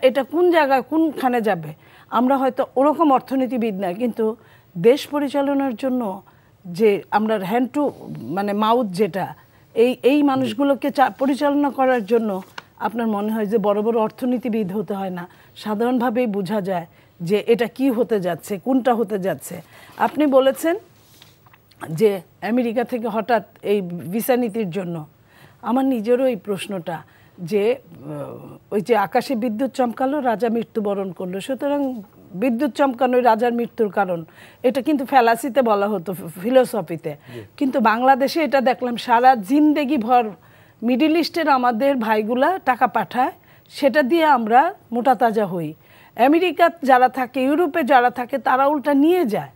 [SPEAKER 8] এটা কোন জায়গায় কোনখানে যাবে? আমরা হয়তো ওরকম অর্থনীতিবিদ না, কিন্তু দেশ পরিচালনার জন্য যে আমরা হ্যান্ড টু মানে মাউথ, যেটা এই মানুষগুলোকে পরিচালনা করার জন্য আপনার মনে হয় যে বড় বড় অর্থনীতিবিদ হতে হয় না, সাধারণভাবেই বোঝা যায় যে এটা কি হতে যাচ্ছে, কোনটা হতে যাচ্ছে। আপনি বলেছেন যে আমেরিকা থেকে হঠাৎ এই ভিসা নীতির জন্য, আমার নিজেরও এই প্রশ্নটা যে ওই যে আকাশে বিদ্যুৎ চমকালো, রাজা মৃত্যুবরণ করলো, সুতরাং বিদ্যুৎ চমকানোই রাজার মৃত্যুর কারণ, এটা কিন্তু ফ্যালাসিতে বলা হতো, ফিলোসফিতে। কিন্তু বাংলাদেশে এটা দেখলাম সারা জিন্দেগি ভর মিডিল ইস্টের আমাদের ভাইগুলা টাকা পাঠায়, সেটা দিয়ে আমরা মোটা তাজা হই। আমেরিকা যারা থাকে, ইউরোপে যারা থাকে, তারা উল্টা নিয়ে যায়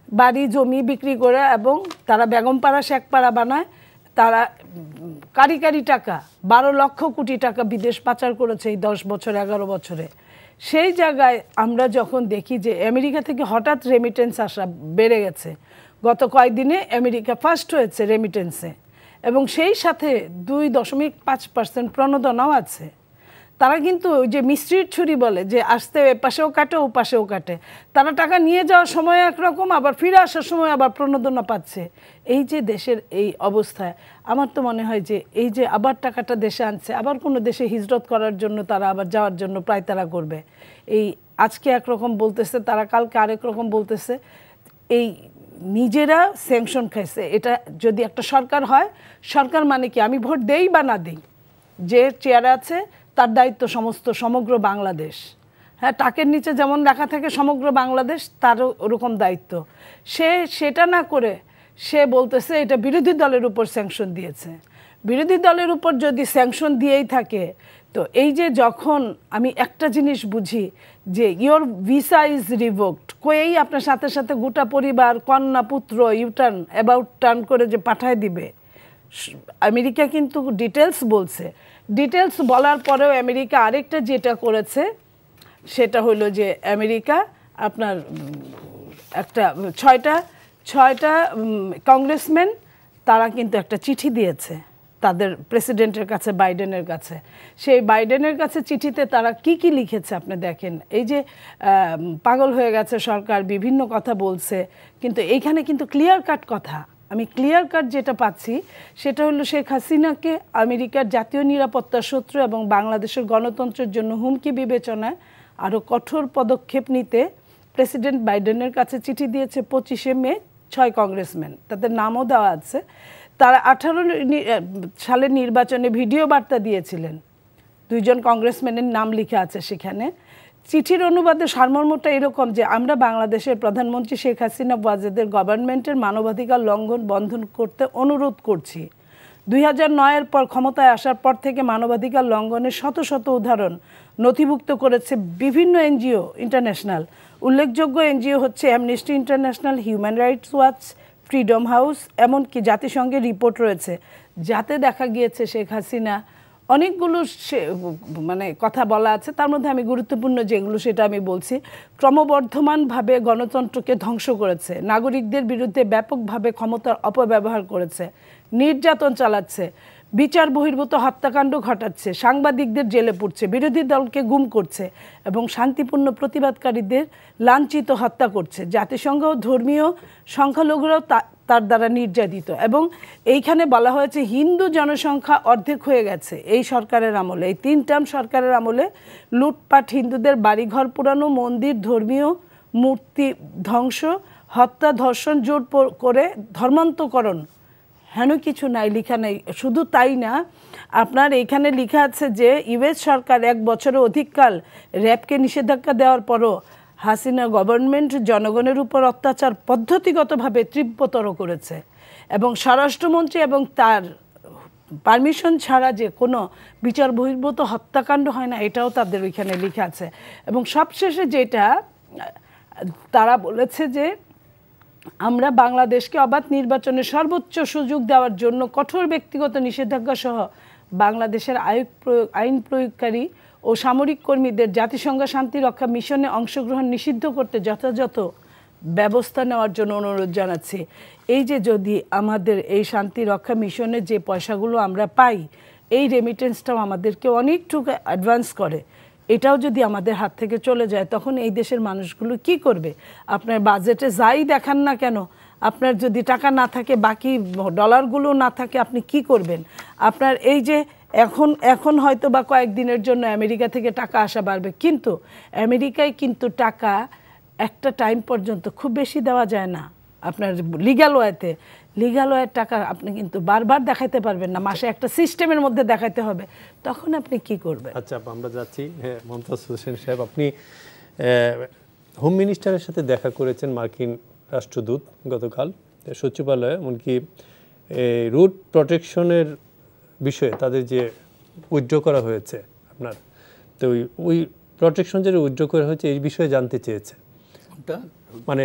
[SPEAKER 8] বাড়ি জমি বিক্রি করে, এবং তারা বেগমপাড়া শেখপাড়া বানায়। তারা কারি টাকা 12 লক্ষ কোটি টাকা বিদেশ পাচার করেছে এই 10 বছর 11 বছরে। সেই জায়গায় আমরা যখন দেখি যে আমেরিকা থেকে হঠাৎ রেমিটেন্স আসা বেড়ে গেছে, গত কয়েকদিনে আমেরিকা ফার্স্ট হয়েছে রেমিটেন্সে, এবং সেই সাথে 2.5% প্রণোদনাও আছে। তারা কিন্তু ওই যে মিস্ত্রির ছুরি বলে যে আসতে এপাশেও কাটে ও পাশেও কাটে, তারা টাকা নিয়ে যাওয়ার সময় একরকম, আবার ফিরে আসার সময় আবার প্রণোদনা পাচ্ছে। এই যে দেশের এই অবস্থায় আমার তো মনে হয় যে এই যে আবার টাকাটা দেশে আনছে, আবার কোনো দেশে হিজরত করার জন্য তারা আবার যাওয়ার জন্য প্রায় তারা করবে। এই আজকে একরকম বলতেছে, তারা কালকে আরেক রকম বলতেছে। এই নিজেরা স্যাংশন খাইছে। এটা যদি একটা সরকার হয়, সরকার মানে কি আমি ভোট দেই বা না দিই, যে চেয়ারে আছে তার দায়িত্ব সমগ্র বাংলাদেশ। হ্যাঁ, টাকের নিচে যেমন রাখা থাকে সমগ্র বাংলাদেশ, তারও ওরকম দায়িত্ব। সেটা না করে সে বলতেছে এটা বিরোধী দলের উপর স্যাংশন দিয়েছে। বিরোধী দলের উপর যদি স্যাংশন দিয়েই থাকে, তো এই যে যখন আমি একটা জিনিস বুঝি যে ইয়োর ভিসা ইজ রিভোকড, কয়েই আপনার সাথে সাথে গোটা পরিবার, কন্যা পুত্র ইউটার্ন অ্যাবাউট টার্ন করে যে পাঠায় দিবে। আমেরিকা কিন্তু ডিটেলস বলছে। ডিটেলস বলার পরেও আমেরিকা আরেকটা যেটা করেছে সেটা হলো যে আমেরিকা আপনার একটা ছয়টা কংগ্রেসম্যান তারা কিন্তু একটা চিঠি দিয়েছে তাদের প্রেসিডেন্টের কাছে, বাইডেনের কাছে। সেই বাইডেনের কাছে চিঠিতে তারা কি কি লিখেছে আপনি দেখেন। এই যে পাগল হয়ে গেছে সরকার, বিভিন্ন কথা বলছে, কিন্তু এইখানে কিন্তু ক্লিয়ার কাট কথা। আমি ক্লিয়ার কাট যেটা পাচ্ছি সেটা হলো শেখ হাসিনাকে আমেরিকার জাতীয় নিরাপত্তা শত্রু এবং বাংলাদেশের গণতন্ত্রের জন্য হুমকি বিবেচনায় আরও কঠোর পদক্ষেপ নিতে প্রেসিডেন্ট বাইডেনের কাছে চিঠি দিয়েছে 25শে মে 6 কংগ্রেসম্যান, তাদের নামও দেওয়া আছে। তারা 18 সালের নির্বাচনে ভিডিও বার্তা দিয়েছিলেন, 2 জন কংগ্রেসম্যানের নাম লেখা আছে সেখানে। চিঠির অনুবাদে সারমর্মটা এরকম যে আমরা বাংলাদেশের প্রধানমন্ত্রী শেখ হাসিনা ওয়াজেদের গভর্নমেন্টের মানবাধিকার লঙ্ঘন বন্ধ করতে অনুরোধ করছি। 2009-এর পর ক্ষমতায় আসার পর থেকে মানবাধিকার লঙ্ঘনের শত শত উদাহরণ নথিভুক্ত করেছে বিভিন্ন এনজিও ইন্টারন্যাশনাল। উল্লেখযোগ্য এনজিও হচ্ছে amnesty international, human rights watch, freedom house, এমনকি জাতিসংঘের রিপোর্ট রয়েছে যাতে দেখা গিয়েছে শেখ হাসিনা অনেকগুলো মানে কথা বলা আছে। তার মধ্যে আমি গুরুত্বপূর্ণ যেগুলো সেটা আমি বলছি। ক্রমবর্ধমানভাবে গণতন্ত্রকে ধ্বংস করেছে, নাগরিকদের বিরুদ্ধে ব্যাপকভাবে ক্ষমতার অপব্যবহার করেছে, নির্যাতন চালাচ্ছে, বিচার বহির্ভূত হত্যাকাণ্ড ঘটাচ্ছে, সাংবাদিকদের জেলে পুরছে, বিরোধী দলকে গুম করছে এবং শান্তিপূর্ণ প্রতিবাদকারীদের লাঞ্ছিত হত্যা করছে। জাতিসংঘ ও ধর্মীয় সংখ্যালঘুরাও তার দ্বারা নির্যাতিত। এবং এইখানে বলা হয়েছে হিন্দু জনসংখ্যা অর্ধেক হয়ে গেছে এই সরকারের আমলে, এই 3 টার্ম সরকারের আমলে। লুটপাট, হিন্দুদের বাড়িঘর পোড়ানো, মন্দির, ধর্মীয় মূর্তি ধ্বংস, হত্যা, ধর্ষণ, জোর করে ধর্মান্তকরণ, হেন কিছু নাই, লেখা নেই। শুধু তাই না, আপনার এইখানে লেখা আছে যে ইউএস সরকার 1 বছরের অধিককাল র্যাবকে নিষেধাজ্ঞা দেওয়ার পরও হাসিনা গভর্নমেন্ট জনগণের উপর অত্যাচার পদ্ধতিগতভাবে তীব্রতর করেছে এবং স্বরাষ্ট্রমন্ত্রী এবং তার পারমিশন ছাড়া যে কোনো বিচার বহির্ভূত হত্যাকাণ্ড হয় না, এটাও তাদের ওইখানে লেখা আছে। এবং সবশেষে যেটা তারা বলেছে যে আমরা বাংলাদেশকে অবাধ নির্বাচনের সর্বোচ্চ সুযোগ দেওয়ার জন্য কঠোর ব্যক্তিগত নিষেধাজ্ঞা সহ বাংলাদেশের আইন প্রয়োগকারী ও সামরিক কর্মীদের জাতিসংঘ শান্তি রক্ষা মিশনে অংশগ্রহণ নিষিদ্ধ করতে যথাযথ ব্যবস্থা নেওয়ার জন্য অনুরোধ জানাচ্ছি। এই যে যদি আমাদের এই শান্তি রক্ষা মিশনে যে পয়সাগুলো আমরা পাই, এই রেমিটেন্সটাও আমাদেরকে অনেকটুকু অ্যাডভান্স করে, এটাও যদি আমাদের হাত থেকে চলে যায় তখন এই দেশের মানুষগুলো কি করবে? আপনার বাজেটে যাই দেখান না কেন, আপনার যদি টাকা না থাকে, বাকি ডলারগুলো না থাকে, আপনি কি করবেন? আপনার এই যে এখন হয়তো বা কয়েকদিনের জন্য আমেরিকা থেকে টাকা আসা বাড়বে, কিন্তু আমেরিকায় কিন্তু টাকা একটা টাইম পর্যন্ত খুব বেশি দেওয়া যায় না। আপনার লিগ্যাল ওয়ের টাকা আপনি কিন্তু বারবার দেখাইতে পারবেন না, মাসে একটা সিস্টেমের মধ্যে দেখাইতে হবে, তখন আপনি কি করবেন?
[SPEAKER 1] আচ্ছা, আমরা যাচ্ছি। হ্যাঁ, মমতাজ হোসেন সাহেব, আপনি হোম মিনিস্টারের সাথে দেখা করেছেন মার্কিন রাষ্ট্রদূত গতকাল সচিবালয়ে, এমনকি রুট প্রোটেকশনের বিষয়ে তাদের যে উইথড্র করা হয়েছে আপনার, তো ওই প্রোটেকশন যে উইথড্র করা হয়েছে এই বিষয়ে জানতে চেয়েছে, মানে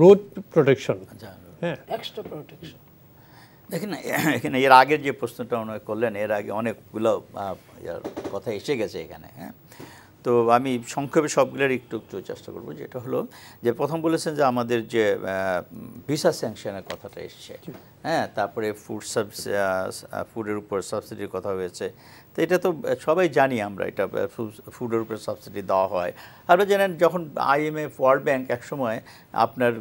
[SPEAKER 1] রোড প্রোটেকশন। হ্যাঁ, এক্সট্রা প্রোটেকশন।
[SPEAKER 9] দেখেন এখানে এর আগের যে প্রশ্নটা উনি করলেন, এর আগে অনেকগুলো কথা এসে গেছে এখানে। হ্যাঁ, তো আমি সংক্ষেপে সবগুলোর একটু চেষ্টা করবো। যেটা হলো যে প্রথম বলেছেন যে আমাদের যে ভিসা স্যাংশনের কথাটা এসছে, হ্যাঁ, তারপরে ফুডের উপর সাবসিডির কথা হয়েছে। তো এটা তো সবাই জানি আমরা, এটা ফুডের উপর সাবসিডি দেওয়া হয়। আপনারা জানেন যখন IMF ওয়ার্ল্ড ব্যাংক একসময় আপনার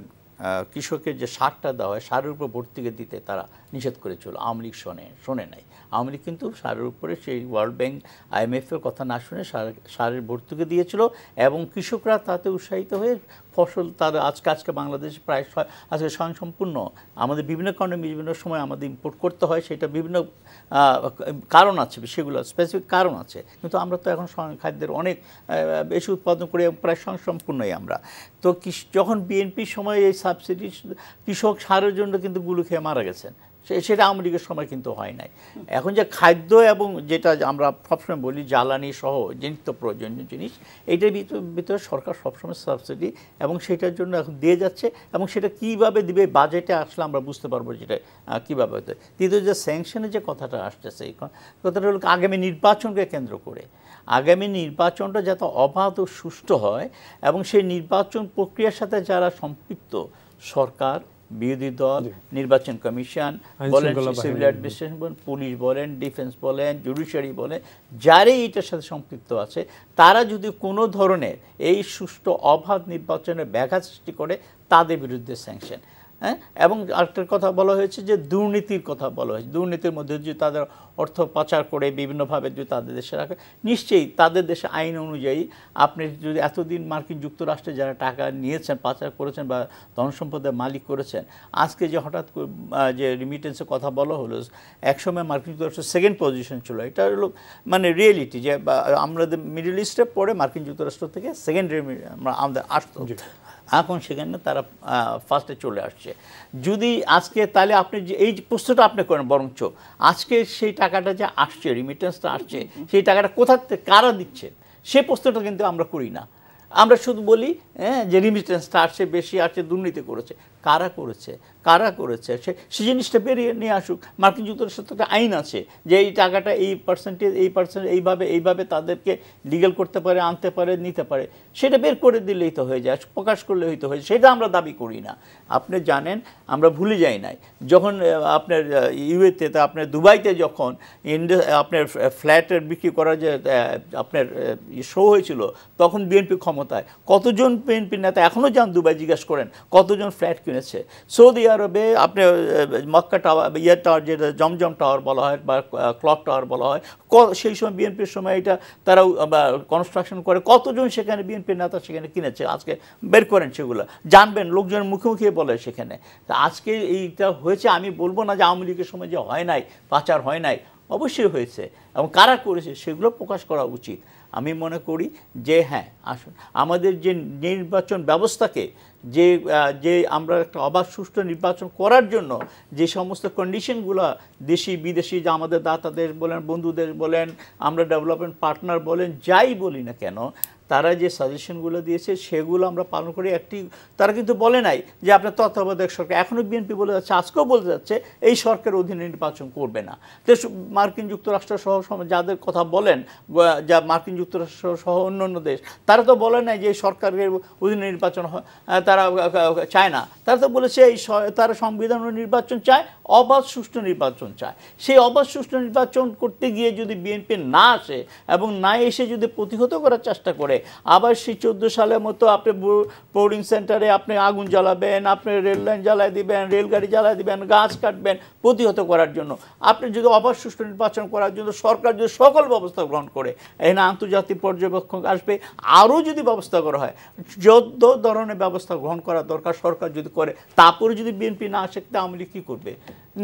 [SPEAKER 9] কৃষকের যে সারটা দেওয়া হয়, সারের উপর ভর্তুকি দিতে তারা নিষেধ করেছিল, আওয়ামী লীগ শোনে নাই। আওয়ামী লীগ কিন্তু সারের উপরে সেই ওয়ার্ল্ড ব্যাংক IMF-এর কথা না শুনে সারের ভর্তুকি দিয়েছিল এবং কৃষকরা তাতে উৎসাহিত হয়ে ফসল তার আজকে বাংলাদেশ প্রায় আজকে স্বয়ংসম্পূর্ণ। আমাদের বিভিন্ন কারণে বিভিন্ন সময় আমাদের ইম্পোর্ট করতে হয়, সেটা বিভিন্ন কারণ আছে, সেগুলো স্পেসিফিক কারণ আছে, কিন্তু আমরা তো এখন খাদ্যের অনেক বেশি উৎপাদন করে প্রায় স্বয়ংসম্পূর্ণই আমরা। তো যখন বিএনপির সময় এই সাবসিডি কৃষক সারের জন্য কিন্তু গুলো খেয়ে মারা গেছেন, সেটা আওয়ামী লীগের সময় কিন্তু হয় নাই। এখন যে খাদ্য এবং যেটা আমরা সবসময় বলি জ্বালানি সহ নিত্য প্রয়োজনীয় জিনিস, এইটার ভিতরে সরকার সবসময় সাবসিডি এবং সেটার জন্য এখন দিয়ে যাচ্ছে, এবং সেটা কীভাবে দিবে বাজেটে আসলে আমরা বুঝতে পারবো যেটা কীভাবে হতে। তৃতীয় যে স্যাংশনের যে কথাটা আসতেছে, এই কথাটা হলো আগামী নির্বাচনকে কেন্দ্র করে, আগামী নির্বাচনটা যাতে অবাধ ও সুষ্ঠু হয় এবং সেই নির্বাচন প্রক্রিয়ার সাথে যারা সম্পৃক্ত, সরকার, বিরোধী দল, নির্বাচন কমিশন বলেন, সিভিল অ্যাডমিনিস্ট্রেশন বলেন, পুলিশ বলেন, ডিফেন্স বলেন, জুডিশিয়ারি বলেন, যারাই এটার সাথে সম্পৃক্ত আছে, তারা যদি কোনো ধরনের এই সুষ্ঠু অবাধ নির্বাচনের ব্যাঘাত সৃষ্টি করে, তাদের বিরুদ্ধে স্যাংশন। হ্যাঁ, এবং আরেকটার কথা বলা হয়েছে যে দুর্নীতির কথা বলা হয়েছে, দুর্নীতির মধ্যে যদি তাদের অর্থ পাচার করে বিভিন্নভাবে যদি তাদের দেশে রাখে, নিশ্চয়ই তাদের দেশে আইন অনুযায়ী আপনি যদি এতদিন মার্কিন যুক্তরাষ্ট্রে যারা টাকা নিয়েছেন, পাচার করেছেন বা ধনসম্পদের মালিক করেছেন, আজকে যে হঠাৎ যে রিমিটেন্সের কথা বলা হলো, একসময় মার্কিন যুক্তরাষ্ট্র সেকেন্ড পজিশন ছিল, এটা হলো মানে রিয়েলিটি যে আমাদের মিডল ইস্টের পরে মার্কিন যুক্তরাষ্ট্র থেকে সেকেন্ডারি আমাদের আসতো, এখন সেখানে তারা ফার্স্টে চলে আসছে। যদি আজকে তাহলে আপনি যে এই প্রশ্নটা আপনি করেন, বরঞ্চ আজকে সেই টাকাটা যে আসছে, রিমিটেন্সটা আসছে, সেই টাকাটা কোথা থেকে কারা দিচ্ছে, সে প্রশ্নটা কিন্তু আমরা করি না। আমরা শুধু বলি যে রিমিটেন্সটা আসছে, বেশি আসছে, দুর্নীতি করেছে। কারা করেছে, কারা করেছে সে জিনিসটা বেরিয়ে নিয়ে আসুক। মার্কিন যুক্তরাষ্ট্রের একটা আইন আছে যে এই টাকাটা এই পার্সেন্টেজ এইভাবে তাদেরকে লিগ্যাল করতে পারে, আনতে পারে, নিতে পারে, সেটা বের করে দিলেই তো হয়ে যায়, প্রকাশ করলে হয়তো হয়ে যায়। সেটা আমরা দাবি করি না। আপনি জানেন, আমরা ভুলে যাই নাই যখন আপনার ইউএতে, আপনার দুবাইতে যখন আপনার ফ্ল্যাটের বিক্রি করার যে আপনার শো হয়েছিল, তখন বিএনপি ক্ষমতায়, কতজন বিএনপি নেতা এখনও যান দুবাই, জিজ্ঞাসা করেন কতজন ফ্ল্যাট কিনেছে। সৌদি আরবে আপনার মক্কা টাওয়ার, টাওয়ার যেটা জমজম টাওয়ার বলা হয় বা ক্লক টাওয়ার বলা হয়, সেই সময় বিএনপির সময় এটা তারা কনস্ট্রাকশন করে, কতজন সেখানে বিএনপির নেতা সেখানে কিনেছে, আজকে বের করেন, সেগুলো জানবেন, লোকজনের মুখে মুখে বলে সেখানে। তা আজকে এইটা হয়েছে, আমি বলবো না যে আওয়ামী লীগের সময় যে হয় নাই, পাচার হয় নাই, অবশ্যই হয়েছে, এবং কারা করেছে সেগুলো প্রকাশ করা উচিত। আমি মনে করি যে হ্যাঁ, আসুন আমাদের যে নির্বাচন ব্যবস্থাকে যে আমরা একটা অবাধ সুষ্ঠু নির্বাচন করার জন্য যে সমস্ত কন্ডিশনগুলো দেশি বিদেশি, যে আমাদের দাতা দেশ বলেন, বন্ধু দেশ বলেন, আমরা ডেভেলপমেন্ট পার্টনার বলেন, যাই বলি না কেন, তারা যে সাজেশনগুলো দিয়েছে সেগুলো আমরা পালন করি। তারা কিন্তু বলে নাই যে আপনার তত্ত্বাবধায়ক সরকার, এখনও বিএনপি বলে যাচ্ছে, আজকেও বলতে যাচ্ছে এই সরকারের অধীনে নির্বাচন করবে না। তো মার্কিন যুক্তরাষ্ট্র সহ যাদের কথা বলেন, যা মার্কিন যুক্তরাষ্ট্র সহ অন্য দেশ, তারা তো বলে নাই যে সরকারের অধীনে নির্বাচন তারা চায় না। তারা তো বলেছে তারা সংবিধান নির্বাচন চায়, অবাধ সুষ্ঠু নির্বাচন চায়। সেই অবাধ সুষ্ঠু নির্বাচন করতে গিয়ে যদি বিএনপি না আসে এবং না এসে যদি প্রতিহত করার চেষ্টা করে, আবার সেই 14 সালের মতো আপনি বোর্ডিং সেন্টারে আপনি আগুন জ্বালাবেন, আপনি রেল লাইন জ্বালাই দিবেন, রেলগাড়ি জ্বালাই দিবেন, গাছ কাটবেন প্রতিহত করার জন্য, আপনি যদি অবাধ সুষ্ঠু নির্বাচন করার জন্য সরকার যদি সকল ব্যবস্থা গ্রহণ করে, এখানে আন্তর্জাতিক পর্যবেক্ষক আসবে, আরও যদি ব্যবস্থা করা হয়, যত ধরনের ব্যবস্থা গ্রহণ করা দরকার সরকার যদি করে, তারপরে যদি বিএনপি না আসে, আওয়ামী লীগ কী করবে?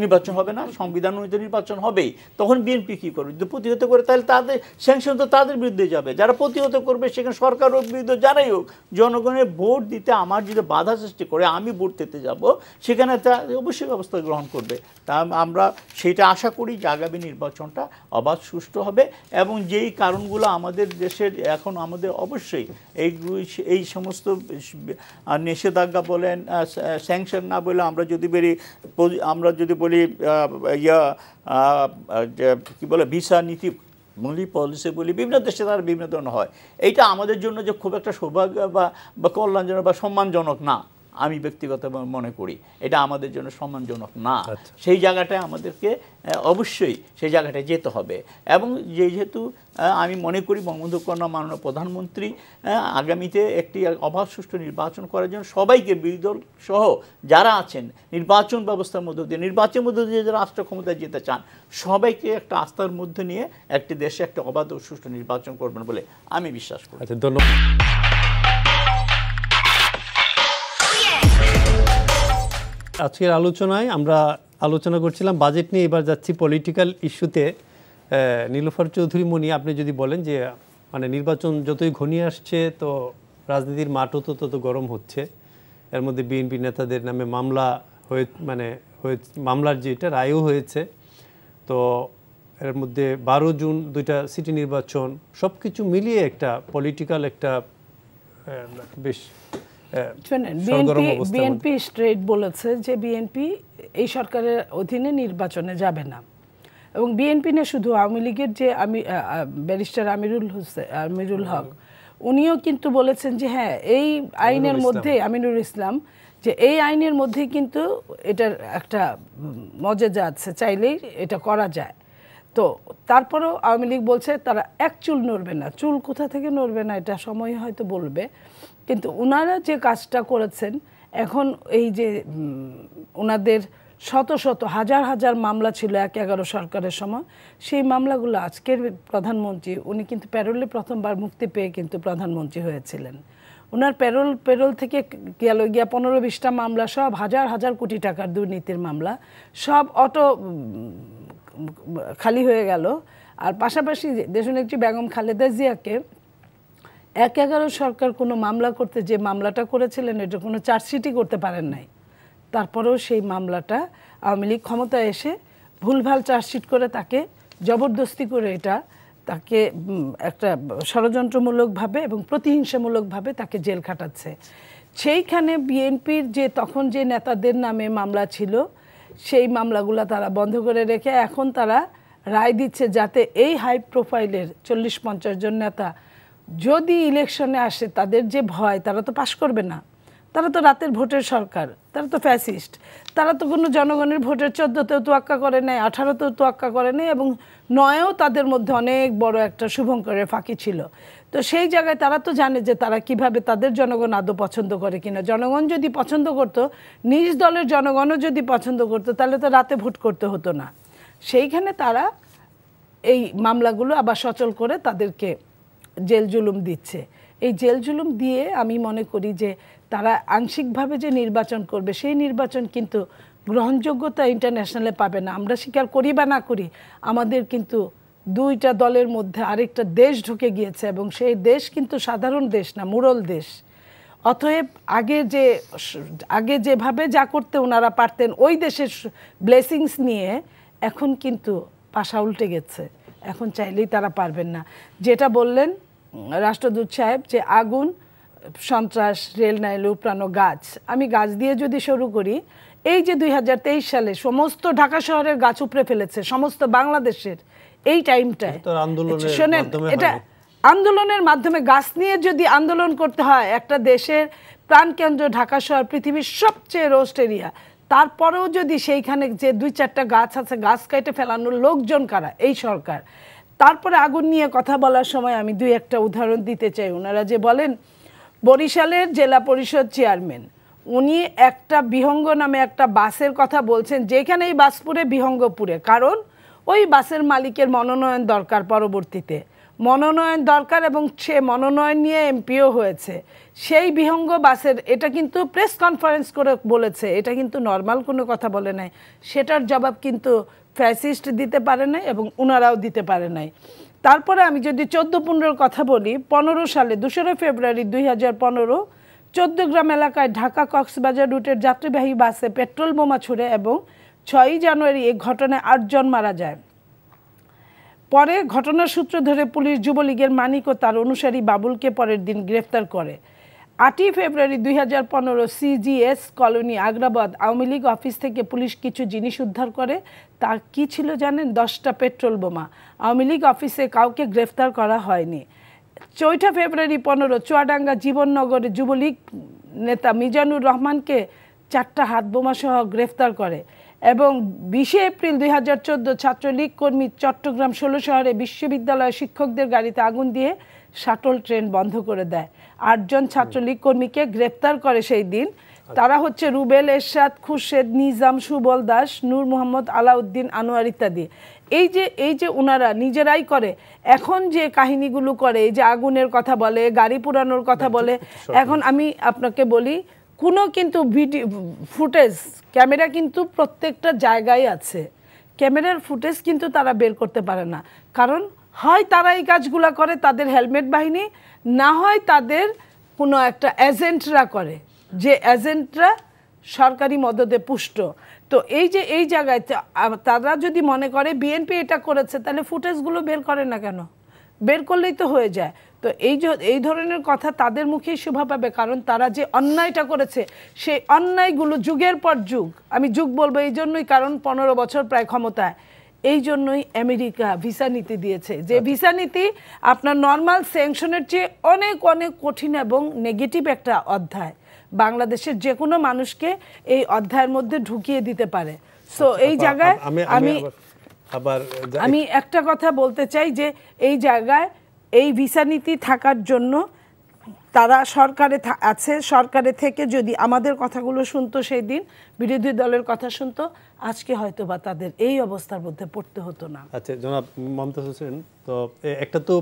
[SPEAKER 9] নির্বাচন হবে না, সংবিধান অনুযায়ী নির্বাচন হবেই, তখন বিএনপি কী করবে? যদি প্রতিহত করে, তাহলে তাদের স্যাংশন তো তাদের বিরুদ্ধে যাবে। যারা প্রতিহত করবে সেখানে সরকারের বিরুদ্ধে যারাই হোক, জনগণের ভোট দিতে আমার যদি বাধা সৃষ্টি করে, আমি ভোট দিতে যাব, সেখানে তা অবশ্যই ব্যবস্থা গ্রহণ করবে। তা আমরা সেইটা আশা করি যে আগামী নির্বাচনটা অবাধ সুষ্ঠু হবে, এবং যেই কারণগুলো আমাদের দেশের এখন আমাদের অবশ্যই এই সমস্ত নিষেধাজ্ঞা বলেন, স্যাংশন না বলে আমরা যদি বলি কী বলে ভিসা নীতি বলি, পলিসি বলি, বিভিন্ন দেশে তারা বিভিন্ন ধরনের হয়। এইটা আমাদের জন্য যে খুব একটা সৌভাগ্য বা কল্যাণজনক বা সম্মানজনক না, আমি ব্যক্তিগত মনে করি এটা আমাদের জন্য সম্মানজনক না। সেই জায়গাটায় আমাদেরকে অবশ্যই সেই জায়গাটায় যেতে হবে। এবং যেহেতু আমি মনে করি বঙ্গবন্ধু কন্যা মাননীয় প্রধানমন্ত্রী আগামীতে একটি অবাধ সুষ্ঠু নির্বাচন করার জন্য সবাইকে, বিরোধী দল সহ যারা আছেন, নির্বাচন ব্যবস্থার মধ্য দিয়ে, নির্বাচনের মধ্য দিয়ে যারা রাষ্ট্র ক্ষমতায় যেতে চান, সবাইকে একটা আস্থার মধ্যে নিয়ে একটি দেশে একটা অবাধ ও সুষ্ঠু নির্বাচন করবেন বলে আমি বিশ্বাস করি।
[SPEAKER 1] ধন্যবাদ। আজকের আলোচনায় আমরা আলোচনা করছিলাম বাজেট নিয়ে, এবার যাচ্ছি পলিটিক্যাল ইস্যুতে। নীলুফার চৌধুরী মনি, আপনি যদি বলেন যে মানে নির্বাচন যতই ঘনিয়ে আসছে তো রাজনীতির মাঠও তো তত গরম হচ্ছে, এর মধ্যে বিএনপি নেতাদের নামে মামলা মামলার যেটা রায়ও হয়েছে, তো এর মধ্যে 12 জুন 2টা সিটি নির্বাচন, সব কিছু মিলিয়ে একটা পলিটিক্যাল একটা বেশ
[SPEAKER 8] বিএনপি স্ট্রেট বলেছে যে বিএনপি এই সরকারের অধীনে নির্বাচনে যাবে না, এবং বিএনপি না শুধু আওয়ামী লীগের যে ব্যারিস্টার আমিরুল হক উনিও কিন্তু বলেছেন যে হ্যাঁ এই আইনের মধ্যে, আমিনুল ইসলাম, যে এই আইনের মধ্যেই কিন্তু এটার একটা মর্যাদা আছে, চাইলেই এটা করা যায়। তো তারপরেও আওয়ামী লীগ বলছে তারা এক চুল নড়বে না। চুল কোথা থেকে নড়বে না এটা সময় হয়তো বলবে, কিন্তু ওনারা যে কাজটা করেছেন এখন, এই যে ওনাদের শত শত হাজার হাজার মামলা ছিল 11 সরকারের সময়, সেই মামলাগুলো আজকের প্রধানমন্ত্রী উনি কিন্তু প্যারোলে প্রথমবার মুক্তি পেয়ে কিন্তু প্রধানমন্ত্রী হয়েছিলেন। ওনার প্যারোল থেকে গেল গিয়া 15-20টা মামলা, সব হাজার হাজার কোটি টাকার দুর্নীতির মামলা, সব খালি হয়ে গেল। আর পাশাপাশি দেশনেত্রী বেগম খালেদা জিয়াকে 11 সরকার কোনো মামলা করতে যে মামলাটা করেছিলেন এটা কোনো চার্জশিটই করতে পারেন নাই। তারপরেও সেই মামলাটা আওয়ামী লীগ ক্ষমতায় এসে ভুলভাল চার্জশিট করে তাকে জবরদস্তি করে তাকে একটা ষড়যন্ত্রমূলকভাবে এবং প্রতিহিংসামূলকভাবে তাকে জেল খাটাচ্ছে। সেইখানে বিএনপির যে তখন যে নেতাদের নামে মামলা ছিল সেই মামলাগুলো তারা বন্ধ করে রেখে এখন তারা রায় দিচ্ছে যাতে এই হাই প্রোফাইলের 40-50 জন নেতা যদি ইলেকশনে আসে তাদের যে ভয়, তারা তো পাশ করবে না, তারা তো রাতের ভোটের সরকার, তারা তো ফ্যাসিস্ট, তারা তো কোনো জনগণের ভোটের 14তেও তোয়াক্কা করে নাই, 18তেও তোয়াক্কা করে নাই, এবং 9এও তাদের মধ্যে অনেক বড় একটা শুভঙ্করের ফাঁকি ছিল। তো সেই জায়গায় তারা তো জানে যে তারা কিভাবে, তাদের জনগণ আদৌ পছন্দ করে কিনা। জনগণ যদি পছন্দ করতো, নিজ দলের জনগণও যদি পছন্দ করতো, তাহলে তো রাতে ভোট করতে হতো না। সেইখানে তারা এই মামলাগুলো আবার সচল করে তাদেরকে জেল জুলুম দিচ্ছে। এই জেল জুলুম দিয়ে আমি মনে করি যে তারা আংশিকভাবে যে নির্বাচন করবে সেই নির্বাচন কিন্তু গ্রহণযোগ্যতা ইন্টারন্যাশনালে পাবে না। আমরা স্বীকার করি বা না করি, আমাদের কিন্তু 2টা দলের মধ্যে আরেকটা দেশ ঢুকে গিয়েছে, এবং সেই দেশ কিন্তু সাধারণ দেশ না, মুরল দেশ। অতএব আগে যেভাবে যা করতে ওনারা পারতেন ওই দেশের ব্লেসিংস নিয়ে, এখন কিন্তু পাশা উল্টে গেছে, এখন চাইলেই তারা পারবেন না। যেটা বললেন রাষ্ট্রদূত সাহেব যে আগুন, সন্ত্রাস, রেল নাইলে উপড়ানো গাছ, আমি গাছ দিয়ে যদি শুরু করি, এই যে 2023 সালে সমস্ত ঢাকা শহরের গাছ উপড়ে ফেলেছে সমস্ত বাংলাদেশের এই টাইমটায়, শোনেন, এটা আন্দোলনের মাধ্যমে গাছ নিয়ে যদি আন্দোলন করতে হয়, একটা দেশের প্রাণকেন্দ্র ঢাকা শহর পৃথিবীর সবচেয়ে রোস্ট এরিয়া, তারপরেও যদি সেইখানে যে 2-4টা গাছ আছে, গাছ কেটে ফেলানোর লোকজন কারা? এই সরকার। তারপরে আগুন নিয়ে কথা বলার সময় আমি 2-1টা উদাহরণ দিতে চাই। ওনারা যে বলেন, বরিশালের জেলা পরিষদ চেয়ারম্যান উনি একটা বিহঙ্গ নামে একটা বাসের কথা বলছেন, যেখানে এই বাসপুরে বিহঙ্গপুরে, কারণ ওই বাসের মালিকের মনোনয়ন দরকার, পরবর্তীতে মনোনয়ন দরকার, এবং সে মনোনয়ন নিয়ে এমপিও হয়েছে। সেই বিহঙ্গ বাসের, এটা কিন্তু প্রেস কনফারেন্স করে বলেছে, এটা কিন্তু নর্মাল কোনো কথা বলে নাই, সেটার জবাব কিন্তু ফ্যাসিস্ট দিতে পারে নাই এবং ওনারাও দিতে পারে নাই। তারপরে আমি যদি 14-15 কথা বলি, 15 সালে 2 ফেব্রুয়ারি 2015 চৌদ্দগ্রাম এলাকায় ঢাকা কক্সবাজার রুটের যাত্রীবাহী বাসে পেট্রোল বোমা ছুড়ে এবং 6 জানুয়ারি এই ঘটনায় 8 জন মারা যায়। পরে ঘটনার সূত্র ধরে পুলিশ যুবলীগের মানিক ও তার অনুসারী বাবুলকে পরের দিন গ্রেফতার করে। 8 ফেব্রুয়ারি 2015 CGS colony Agrabad Awami League office থেকে পুলিশ কিছু জিনিস উদ্ধার করে। তা কি ছিল জানেন? 10টা পেট্রোল বোমা। আওয়ামী লীগ অফিসে কাউকে গ্রেফতার করা হয়নি। 4 ফেব্রুয়ারি 15 চুয়াডাঙ্গা জীবননগরে যুবলীগ নেতা মিজানুর রহমানকে 4টা হাত বোমা সহ গ্রেফতার করে এবং 20 এপ্রিল 2014 ছাত্রলীগ কর্মী চট্টগ্রাম 16 শহরে বিশ্ববিদ্যালয়ের শিক্ষকদের গাড়িতে আগুন দিয়ে শাটল ট্রেন বন্ধ করে দেয়। 8 জন ছাত্রলীগ কর্মীকে গ্রেফতার করে সেই দিন। তারা হচ্ছে রুবেল, এরশাদ, খুরশেদ, নিজাম, সুবল দাস, নূর মোহাম্মদ, আলাউদ্দিন, আনোয়ার ইত্যাদি। এই যে ওনারা নিজেরাই করে। এখন যে কাহিনীগুলো করে, এই যে আগুনের কথা বলে, গাড়ি পুরানোর কথা বলে, এখন আমি আপনাকে বলি কোনো কিন্তু ভিডিও ফুটেজ ক্যামেরা কিন্তু প্রত্যেকটা জায়গায় আছে, ক্যামেরার ফুটেজ কিন্তু তারা বের করতে পারে না, কারণ হয় তারা এই কাজগুলো করে তাদের হেলমেট বাহিনী, না হয় তাদের কোনো একটা এজেন্টরা করে, যে এজেন্টরা সরকারি মদদে পুষ্ট। তো এই যে এই জায়গায় তারা যদি মনে করে বিএনপি এটা করেছে, তাহলে ফুটেজগুলো বের করে না কেন? বের করলেই তো হয়ে যায়। তো এই ধরনের কথা তাদের মুখেই শোভা পাবে, কারণ তারা যে অন্যায়টা করেছে সেই অন্যায়গুলো যুগের পর যুগ, আমি যুগ বলবো এই জন্যই কারণ 15 বছর প্রায় ক্ষমতায়, এই জন্যই আমেরিকা ভিসা নীতি দিয়েছে, যে ভিসা নীতি আপনার নর্মাল স্যাংশনের চেয়ে অনেক অনেক কঠিন এবং নেগেটিভ একটা অধ্যায়, বাংলাদেশের যে কোনো মানুষকে এই অধ্যায়ের মধ্যে ঢুকিয়ে দিতে পারে। সো এই জায়গায় আমি একটা কথা বলতে চাই যে এই জায়গায় এই ভিসা নীতি থাকার জন্য তারা সরকারে আছে, সরকারে থেকে যদি আমাদের কথাগুলো শুনতো, সেই দিন বিরোধী দলের কথা শুনতো, আজকে হয়তো বা তাদের এই অবস্থার মধ্যে পড়তে হতো না।
[SPEAKER 1] আচ্ছা জনাব মমতাজ হোসেন, তো একটা তো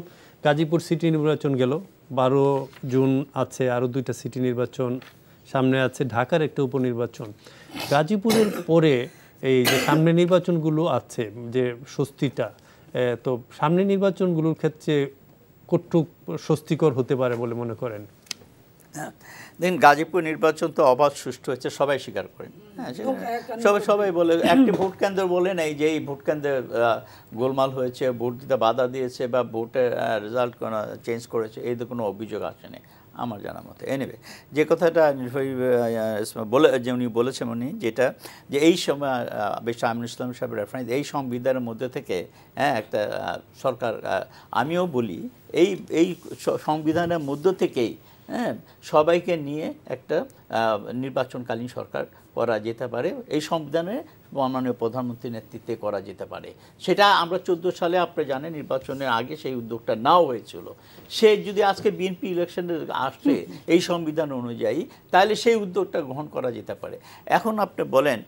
[SPEAKER 1] গাজীপুর সিটি নির্বাচন গেল, 12 জুন আছে আরও 2টা সিটি নির্বাচন, সামনে আছে ঢাকার একটা উপনির্বাচন। গাজীপুরের পরে এই যে সামনে নির্বাচনগুলো আছে, যে স্বস্তিটা, তো সামনে নির্বাচনগুলোর ক্ষেত্রে কতটুক স্বস্তিকর হতে পারে বলে মনে করেন?
[SPEAKER 9] দেখুন, গাজীপুর নির্বাচন তো অবাধ সুষ্ঠু হয়েছে, সবাই স্বীকার করেন। হ্যাঁ, সবাই বলে একটি ভোট কেন্দ্র বলে নেই যে এই ভোট কেন্দ্রে গোলমাল হয়েছে, ভোট দিতে বাধা দিয়েছে বা ভোটের রেজাল্ট চেঞ্জ করেছে, এই তো কোনো অভিযোগ আসেনি আমার জানার মতো। এনিওয়ে, যে কথাটা যে উনি বলেছেন উনি, যেটা যে এই সময় বেশ আমিনুল ইসলাম সাহেবের রেফারেন্স, এই সংবিধানের মধ্যে থেকে একটা সরকার, আমিও বলি এই সংবিধানের মধ্য থেকেই সবাইকে নিয়ে একটা নির্বাচনকালীন সরকার করা যেতে পারে, এই সংবিধানে মাননীয় প্রধানমন্ত্রীর নেতৃত্বে করা যেতে পারে। সেটা আমরা 14 সালে আপনি জানেন নির্বাচনের আগে সেই উদ্যোগটা নাও হয়েছিল। সে যদি আজকে বিএনপি ইলেকশনে আসে এই সংবিধান অনুযায়ী, তাহলে সেই উদ্যোগটা গ্রহণ করা যেতে পারে। এখন আপনি বলেন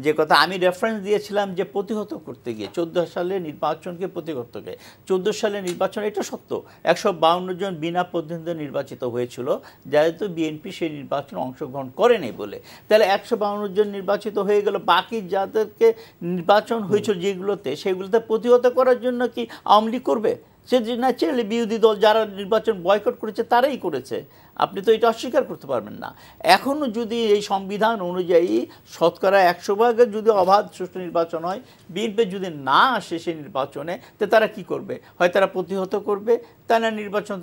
[SPEAKER 9] যে কথা আমি রেফারেন্স দিয়েছিলাম যে প্রতিহত করতে গিয়ে 14 সালে নির্বাচনকে প্রতিহতকে 14 সালে নির্বাচন, এটা সত্য 152 জন বিনা প্রতিদ্বন্দ্বী নির্বাচিত হয়েছিল, যেহেতু বিএনপি সেই নির্বাচনে অংশগ্রহণ করেনি বলে। তাহলে 152 জন নির্বাচিত হয়ে গেল, বাকি যাদেরকে নির্বাচন হয়েছিল যেগুলোতে, সেগুলোতে প্রতিহত করার জন্য কি আওয়ামী লীগ করবে? সে ন্যাচারালি বিরোধী দল যারা নির্বাচন বয়কট করেছে তারাই করেছে, আপনি তো এটা অস্বীকার করতে পারবেন না। এখনও যদি এই সংবিধান অনুযায়ী শতকরা 100% যদি অবাধ সুষ্ঠু নির্বাচন হয়, বিএনপি যদি না আসে সেই নির্বাচনে, তো তারা কি করবে? হয় তারা প্রতিহত করবে, তা না নির্বাচন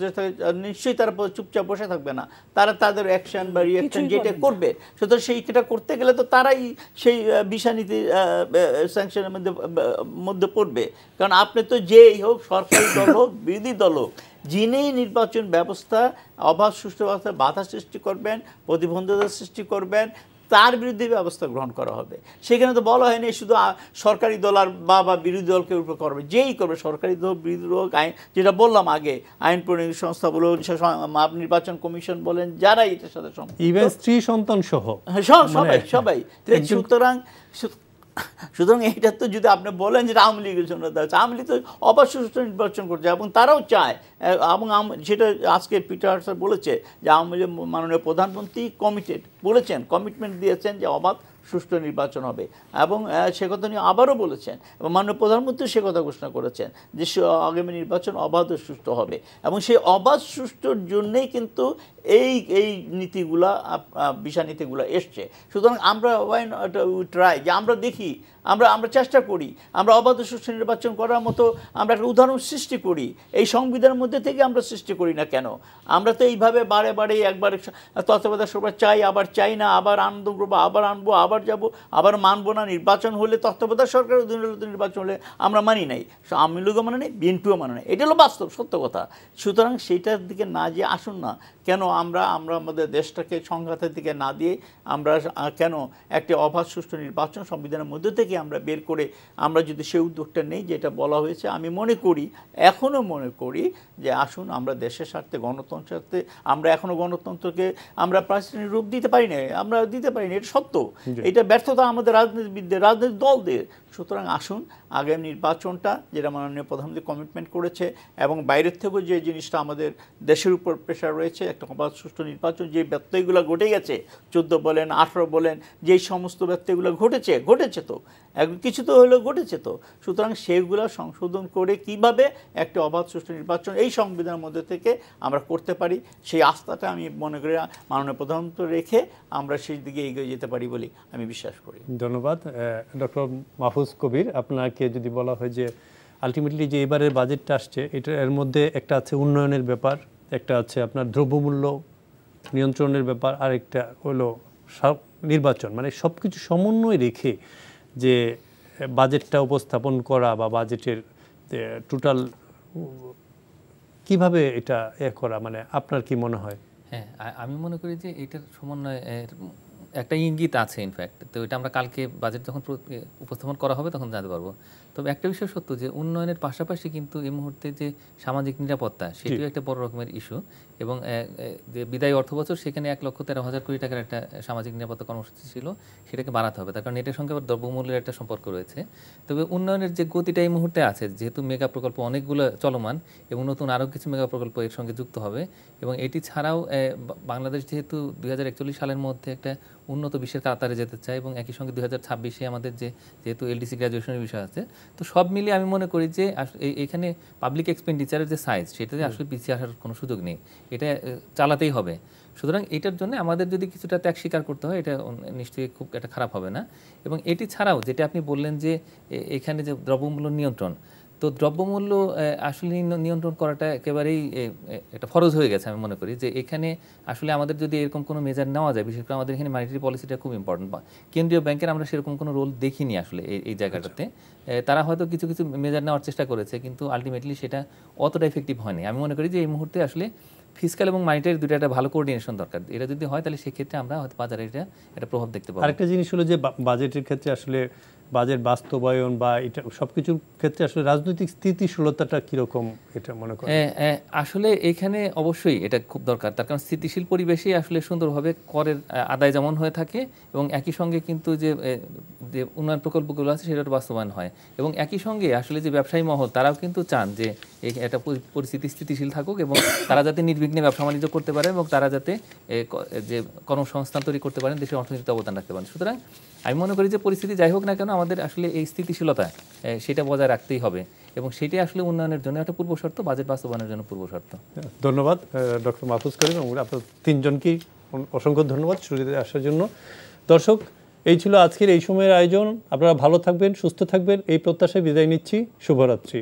[SPEAKER 9] নিশ্চয়ই তারা চুপচাপ বসে থাকবে না, তারা তাদের অ্যাকশন বা রিঅ্যাকশন যেটা করবে। সুতরাং সেইটা করতে গেলে তো তারাই সেই বিষানীতি স্যাংশনের মধ্যে পড়বে। কারণ আপনি তো যেই হোক, সরকারি দল হোক বিরোধী দল হোক, যিনি নির্বাচন ব্যবস্থা অবাধ সুষ্ঠু ব্যবস্থা বাধা সৃষ্টি করবেন, প্রতিবন্ধকতা সৃষ্টি করবেন, তার বিরুদ্ধে ব্যবস্থা গ্রহণ করা হবে। সেখানে তো বলা হয়নি শুধু সরকারি দল আর বা বিরোধী দলকে উপর করবে, যেই করবে সরকারি দল বিরোধী দল, আইন যেটা বললাম আগে, আইন প্রণয়ন সংস্থা বলুন, নির্বাচন কমিশন বলেন, যারা এটার সাথে
[SPEAKER 1] ইভেন স্ত্রী সন্তান সহ
[SPEAKER 9] সবাই। সুতরাং এইটা তো যদি আপনি বলেন যে আওয়ামী লীগের জন্য, আওয়ামী লীগ তো অবাধ সুষ্ঠু নির্বাচন করছে এবং তারাও চায়, এবং সেটা আজকে পিটার স্যার বলেছে যে আওয়ামী লীগ মাননীয় প্রধানমন্ত্রী কমিটমেন্ট দিয়েছেন যে অবাধ সুষ্ঠু নির্বাচন হবে, এবং সে কথা নিয়ে আবারও বলেছেন, এবং মাননীয় প্রধানমন্ত্রী সে কথা ঘোষণা করেছেন যে আগামী নির্বাচন অবাধ ও সুষ্ঠু হবে। এবং সেই অবাধ সুষ্ঠুর জন্যেই কিন্তু এই নীতিগুলা, বিষানীতিগুলো এসছে। সুতরাং আমরা ট্রাই যে আমরা দেখি, আমরা চেষ্টা করি, আমরা অবাধ সুষ্ঠু নির্বাচন করার মতো আমরা একটা উদাহরণ সৃষ্টি করি। এই সংবিধানের মধ্যে থেকে আমরা সৃষ্টি করি না কেন? আমরা তো এইভাবে বারে একবার তত্ত্বাবধায়ক সরকার চাই, আবার চাই না, আবার আনন্দ করবো, আবার আনবো, আবার যাব, আবার মানবো না। নির্বাচন হলে তত্ত্বাবধায়ক সরকারের নির্বাচন হলে আমরা মানি নাই, আওয়ামী লীগও মানে নেই, বিএনপিও মানে নেই। এটা হলো বাস্তব সত্য কথা। সুতরাং সেইটার দিকে না যে আসুন না কেন, আমরা আমাদের দেশটাকে সংঘাতের দিকে না দিয়ে আমরা কেন একটি অবাধ সুষ্ঠু নির্বাচন সংবিধানের মধ্যে থেকে আমরা বের করে আমরা যদি সেই উদ্যোগটা নেই যেটা বলা হয়েছে, আমি এখনও মনে করি যে আসুন আমরা দেশের স্বার্থে, গণতন্ত্রের স্বার্থে, আমরা এখনও গণতন্ত্রকে আমরা প্রাতিষ্ঠানিক রূপ দিতে পারি না, এটা সত্য। এটা ব্যর্থতা আমাদের রাজনীতিবিদদের, রাজনৈতিক দলদের। সুতরাং আসুন আগামী নির্বাচনটা, যেটা মাননীয় প্রধানমন্ত্রী কমিটমেন্ট করেছে, এবং বাইরের থেকেও যে জিনিসটা আমাদের দেশের উপর প্রেশার রয়েছে, একটা অবাধ সুষ্ঠু নির্বাচন, যে ব্যত্যয়গুলো ঘটে গেছে 14 বলেন 18 বলেন, যেই সমস্ত ব্যত্যয়গুলো ঘটেছে তো এখন কিছু তো হলেও ঘটেছে তো, সুতরাং সেগুলো সংশোধন করে কিভাবে একটা অবাধ সুষ্ঠু নির্বাচন এই সংবিধানের মধ্যে থেকে আমরা করতে পারি, সেই আস্থাটা আমি মনে করি মাননীয় প্রধানমন্ত্রী রেখে আমরা সেই দিকে এগিয়ে যেতে পারি বলে আমি বিশ্বাস করি।
[SPEAKER 1] ধন্যবাদ। ডক্টর মাহফুজ কবির, আপনাকে যদি বলা হয় যে আলটিমেটলি যে এবারের বাজেটটা আসছে, এটা এর মধ্যে একটা আছে উন্নয়নের ব্যাপার, একটা আছে আপনার দ্রব্যমূল্য নিয়ন্ত্রণের ব্যাপার, আর একটা হলো নির্বাচন, মানে সব কিছু সমন্বয় রেখে যে বাজেটটা উপস্থাপন করা বা বাজেটের টোটাল কিভাবে এটা করা, মানে আপনার কি মনে হয়?
[SPEAKER 7] হ্যাঁ, আমি মনে করি যে এটার সমন্বয় একটা ইঙ্গিত আছে ইনফ্যাক্ট। তো এটা আমরা কালকে বাজেট যখন উপস্থাপন করা হবে তখন জানতে পারবো। তবে একটা বিষয় সত্য যে উন্নয়নের পাশাপাশি কিন্তু এই মুহূর্তে যে সামাজিক নিরাপত্তা, সেটিও একটা বড় রকমের ইস্যু। এবং যে বিদায়ী অর্থবছর, সেখানে 1,13,000 কোটি টাকার একটা সামাজিক নিরাপত্তা কর্মসূচি ছিল, সেটাকে বাড়াতে হবে, তার কারণ এটার সঙ্গে আবার দ্রব্যমূল্যের একটা সম্পর্ক রয়েছে। তবে উন্নয়নের যে গতিটা এই মুহূর্তে আছে, যেহেতু মেগা প্রকল্প অনেকগুলো চলমান এবং নতুন আরও কিছু মেগা প্রকল্প এর সঙ্গে যুক্ত হবে, এবং এটি ছাড়াও বাংলাদেশ যেহেতু 2041 সালের মধ্যে একটা উন্নত বিশ্বের কাতারে যেতে চায়, এবং একই সঙ্গে 2026-এ আমাদের যেহেতু এলডিসি গ্র্যাজুয়েশনের বিষয় আছে, তো সব মিলিয়ে আমি মনে করি যে এখানে পাবলিক এক্সপেন্ডিচারের যে সাইজ, সেটাতে আসলে পিছিয়ে আসার কোনো সুযোগ নেই, এটা চালাতেই হবে। সুতরাং এটার জন্য আমাদের যদি কিছুটা ত্যাগ স্বীকার করতে হয়, এটা নিশ্চয়ই খুব একটা খারাপ হবে না। এবং এটি ছাড়াও যেটা আপনি বললেন যে এখানে যে দ্রব্যমূল্য নিয়ন্ত্রণ, তো দ্রব্যমূল্য আসলে নিয়ন্ত্রণ করাটা একেবারেই একটা ফরজ হয়ে গেছে। আমি মনে করি যে এখানে আসলে আমাদের যদি এরকম কোনো মেজার নেওয়া যায়, বিশেষ করে আমাদের এখানে মনিটারি পলিসিটা খুব ইম্পর্টেন্ট, কেন্দ্রীয় ব্যাংকের আমরা সেরকম কোনো রোল দেখিনি আসলে এই জায়গাটাতে। তারা হয়তো কিছু কিছু মেজার নেওয়ার চেষ্টা করেছে, কিন্তু আলটিমেটলি সেটা অতটা এফেক্টিভ হয়নি। আমি মনে করি যে এই মুহূর্তে আসলে ফিসক্যাল এবং মনিটারি দুটো একটা ভালো কোঅর্ডিনেশন দরকার। এটা যদি হয় তাহলে সেক্ষেত্রে আমরা হয়তো বাজারে এটা প্রভাব দেখতে পাবো।
[SPEAKER 1] আরেকটা জিনিস হলো যে বাজেটের ক্ষেত্রে আসলে বাজেট বাস্তবায়ন বা এটা সবকিছুর ক্ষেত্রে আসলে রাজনৈতিক স্থিতিশীলতাটা কিরকম, এটা মনে করেন?
[SPEAKER 7] আসলে এখানে অবশ্যই এটা খুব দরকার, তার কারণ স্থিতিশীল পরিবেশেই আসলে সুন্দরভাবে করের আদায় যেমন হয়ে থাকে, এবং একই সঙ্গে কিন্তু যে উন্নয়ন প্রকল্পগুলো আছে সেটার বাস্তবায়ন হয়, এবং একই সঙ্গে আসলে যে ব্যবসায়ী মহল, তারাও কিন্তু চান যে একটা পরিস্থিতি স্থিতিশীল থাকুক, এবং তারা যাতে নির্বিঘ্নে ব্যবসা বাণিজ্য করতে পারে, এবং তারা যাতে যে কর্মসংস্থান তৈরি করতে পারেন, দেশের অর্থনীতিতে অবদান রাখতে পারেন। সুতরাং আমি মনে করি যে পরিস্থিতি যাই হোক না কেন, আমাদের আসলে এই স্থিতিশীলতা সেটা বজায় রাখতেই হবে, এবং সেটাই আসলে উন্নয়নের জন্য একটা পূর্বশর্ত, বাজেট বাস্তবায়নের জন্য পূর্বশর্ত।
[SPEAKER 1] ধন্যবাদ ডক্টর মাহফুজ করিম, এবং আপনার তিনজনকেই অসংখ্য ধন্যবাদ স্টুডিওতে আসার জন্য। দর্শক, এই ছিল আজকের এই সময়ের আয়োজন। আপনারা ভালো থাকবেন, সুস্থ থাকবেন, এই প্রত্যাশায় বিদায় নিচ্ছি। শুভরাত্রি।